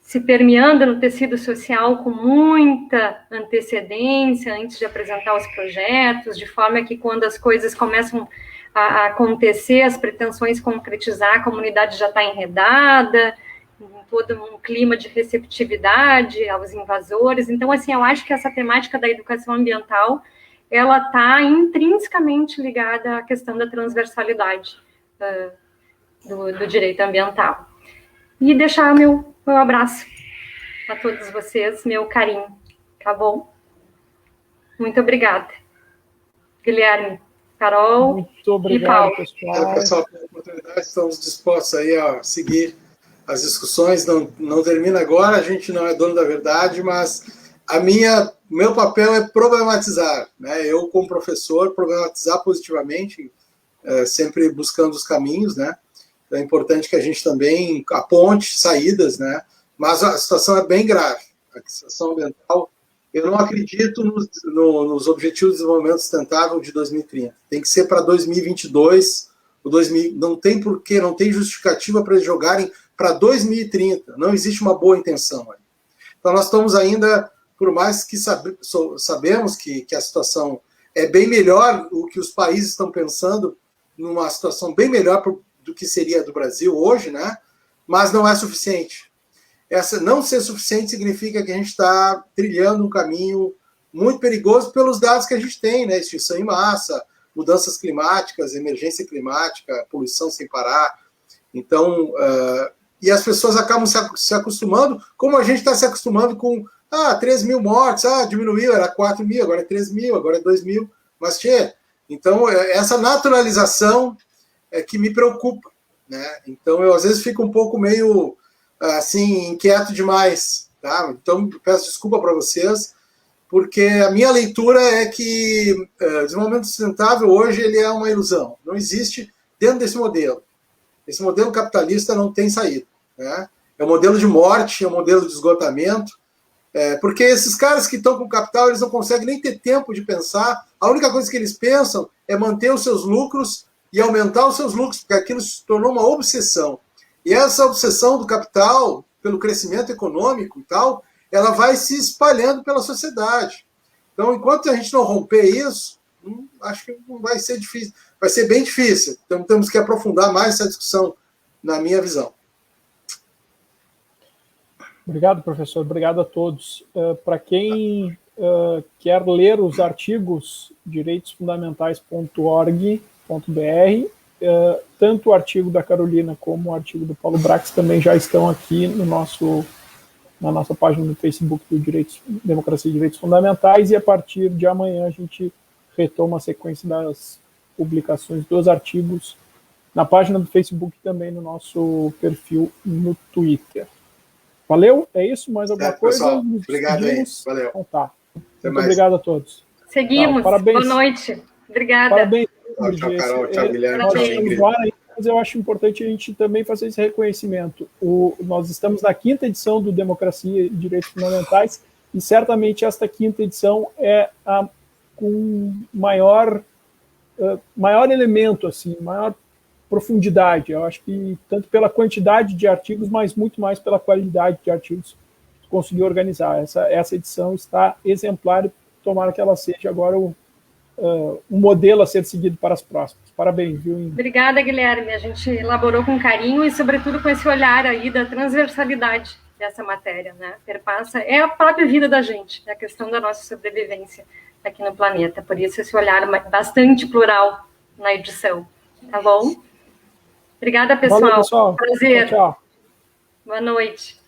Se permeando no tecido social com muita antecedência antes de apresentar os projetos, de forma que quando as coisas começam a acontecer, as pretensões concretizar, a comunidade já está enredada, em todo um clima de receptividade aos invasores. Então, assim, eu acho que essa temática da educação ambiental, ela está intrinsecamente ligada à questão da transversalidade do direito ambiental. E deixar meu abraço a todos vocês, meu carinho, tá bom? Muito obrigada. Guilherme, Carol,
muito obrigado,
e Paulo.
Pessoal, pela oportunidade, estamos dispostos aí a seguir as discussões. Não termina agora, a gente não é dono da verdade, mas meu papel é problematizar, né? Eu, como professor, problematizar positivamente, sempre buscando os caminhos, né? É importante que a gente também aponte saídas, né? Mas a situação é bem grave. A situação ambiental, eu não acredito nos Objetivos de Desenvolvimento Sustentável de 2030. Tem que ser para 2022. Não tem porquê, não tem justificativa para eles jogarem para 2030. Não existe uma boa intenção aí. Então, nós estamos ainda, por mais que sabemos que a situação é bem melhor, o que os países estão pensando, numa situação bem melhor do que seria do Brasil hoje, né? Mas não é suficiente. Não ser suficiente significa que a gente está trilhando um caminho muito perigoso pelos dados que a gente tem, né? Extinção em massa, mudanças climáticas, emergência climática, poluição sem parar. Então, e as pessoas acabam se acostumando, como a gente está se acostumando com 3 mil mortes, diminuiu, era 4 mil, agora é 3 mil, agora é 2 mil, mas então essa naturalização é que me preocupa, né? Então eu às vezes fico um pouco meio assim inquieto demais, tá? Então peço desculpa para vocês, porque a minha leitura é que o desenvolvimento sustentável hoje ele é uma ilusão, não existe dentro desse modelo. Esse modelo capitalista não tem saída, né? É um modelo de morte, é um modelo de esgotamento, porque esses caras que estão com capital, eles não conseguem nem ter tempo de pensar. A única coisa que eles pensam é manter os seus lucros e aumentar os seus lucros, porque aquilo se tornou uma obsessão. E essa obsessão do capital, pelo crescimento econômico e tal, ela vai se espalhando pela sociedade. Então, enquanto a gente não romper isso, acho que não vai ser difícil. Vai ser bem difícil. Então, temos que aprofundar mais essa discussão, na minha visão.
Obrigado, professor. Obrigado a todos. Para quem quer ler os artigos, direitosfundamentais.org.br, tanto o artigo da Carolina como o artigo do Paulo Brax também já estão aqui na nossa página do Facebook do Democracia e Direitos Fundamentais, e a partir de amanhã a gente retoma a sequência das publicações dos artigos na página do Facebook e também no nosso perfil no Twitter. Valeu? É isso? Mais alguma coisa?
Pessoal. Obrigado aí. Valeu.
Então tá. Muito obrigado a todos.
Seguimos.
Tá, parabéns.
Boa noite. Obrigada.
Parabéns.
Tchau, Carol. Tchau, Guilherme.
Nós estamos lá, mas eu acho importante a gente também fazer esse reconhecimento. Nós estamos na 5ª edição do Democracia e Direitos Fundamentais e certamente esta 5ª edição é a com maior elemento, assim, maior profundidade. Eu acho que tanto pela quantidade de artigos, mas muito mais pela qualidade de artigos que conseguiu organizar. Essa edição está exemplar e tomara que ela seja agora um modelo a ser seguido para as próximas. Parabéns, viu?
Obrigada, Guilherme. A gente elaborou com carinho e, sobretudo, com esse olhar aí da transversalidade dessa matéria, né? Perpassa, é a própria vida da gente, é a questão da nossa sobrevivência aqui no planeta. Por isso, esse olhar bastante plural na edição. Tá bom? Obrigada, pessoal.
Valeu, pessoal.
Prazer.
Tchau.
Boa noite.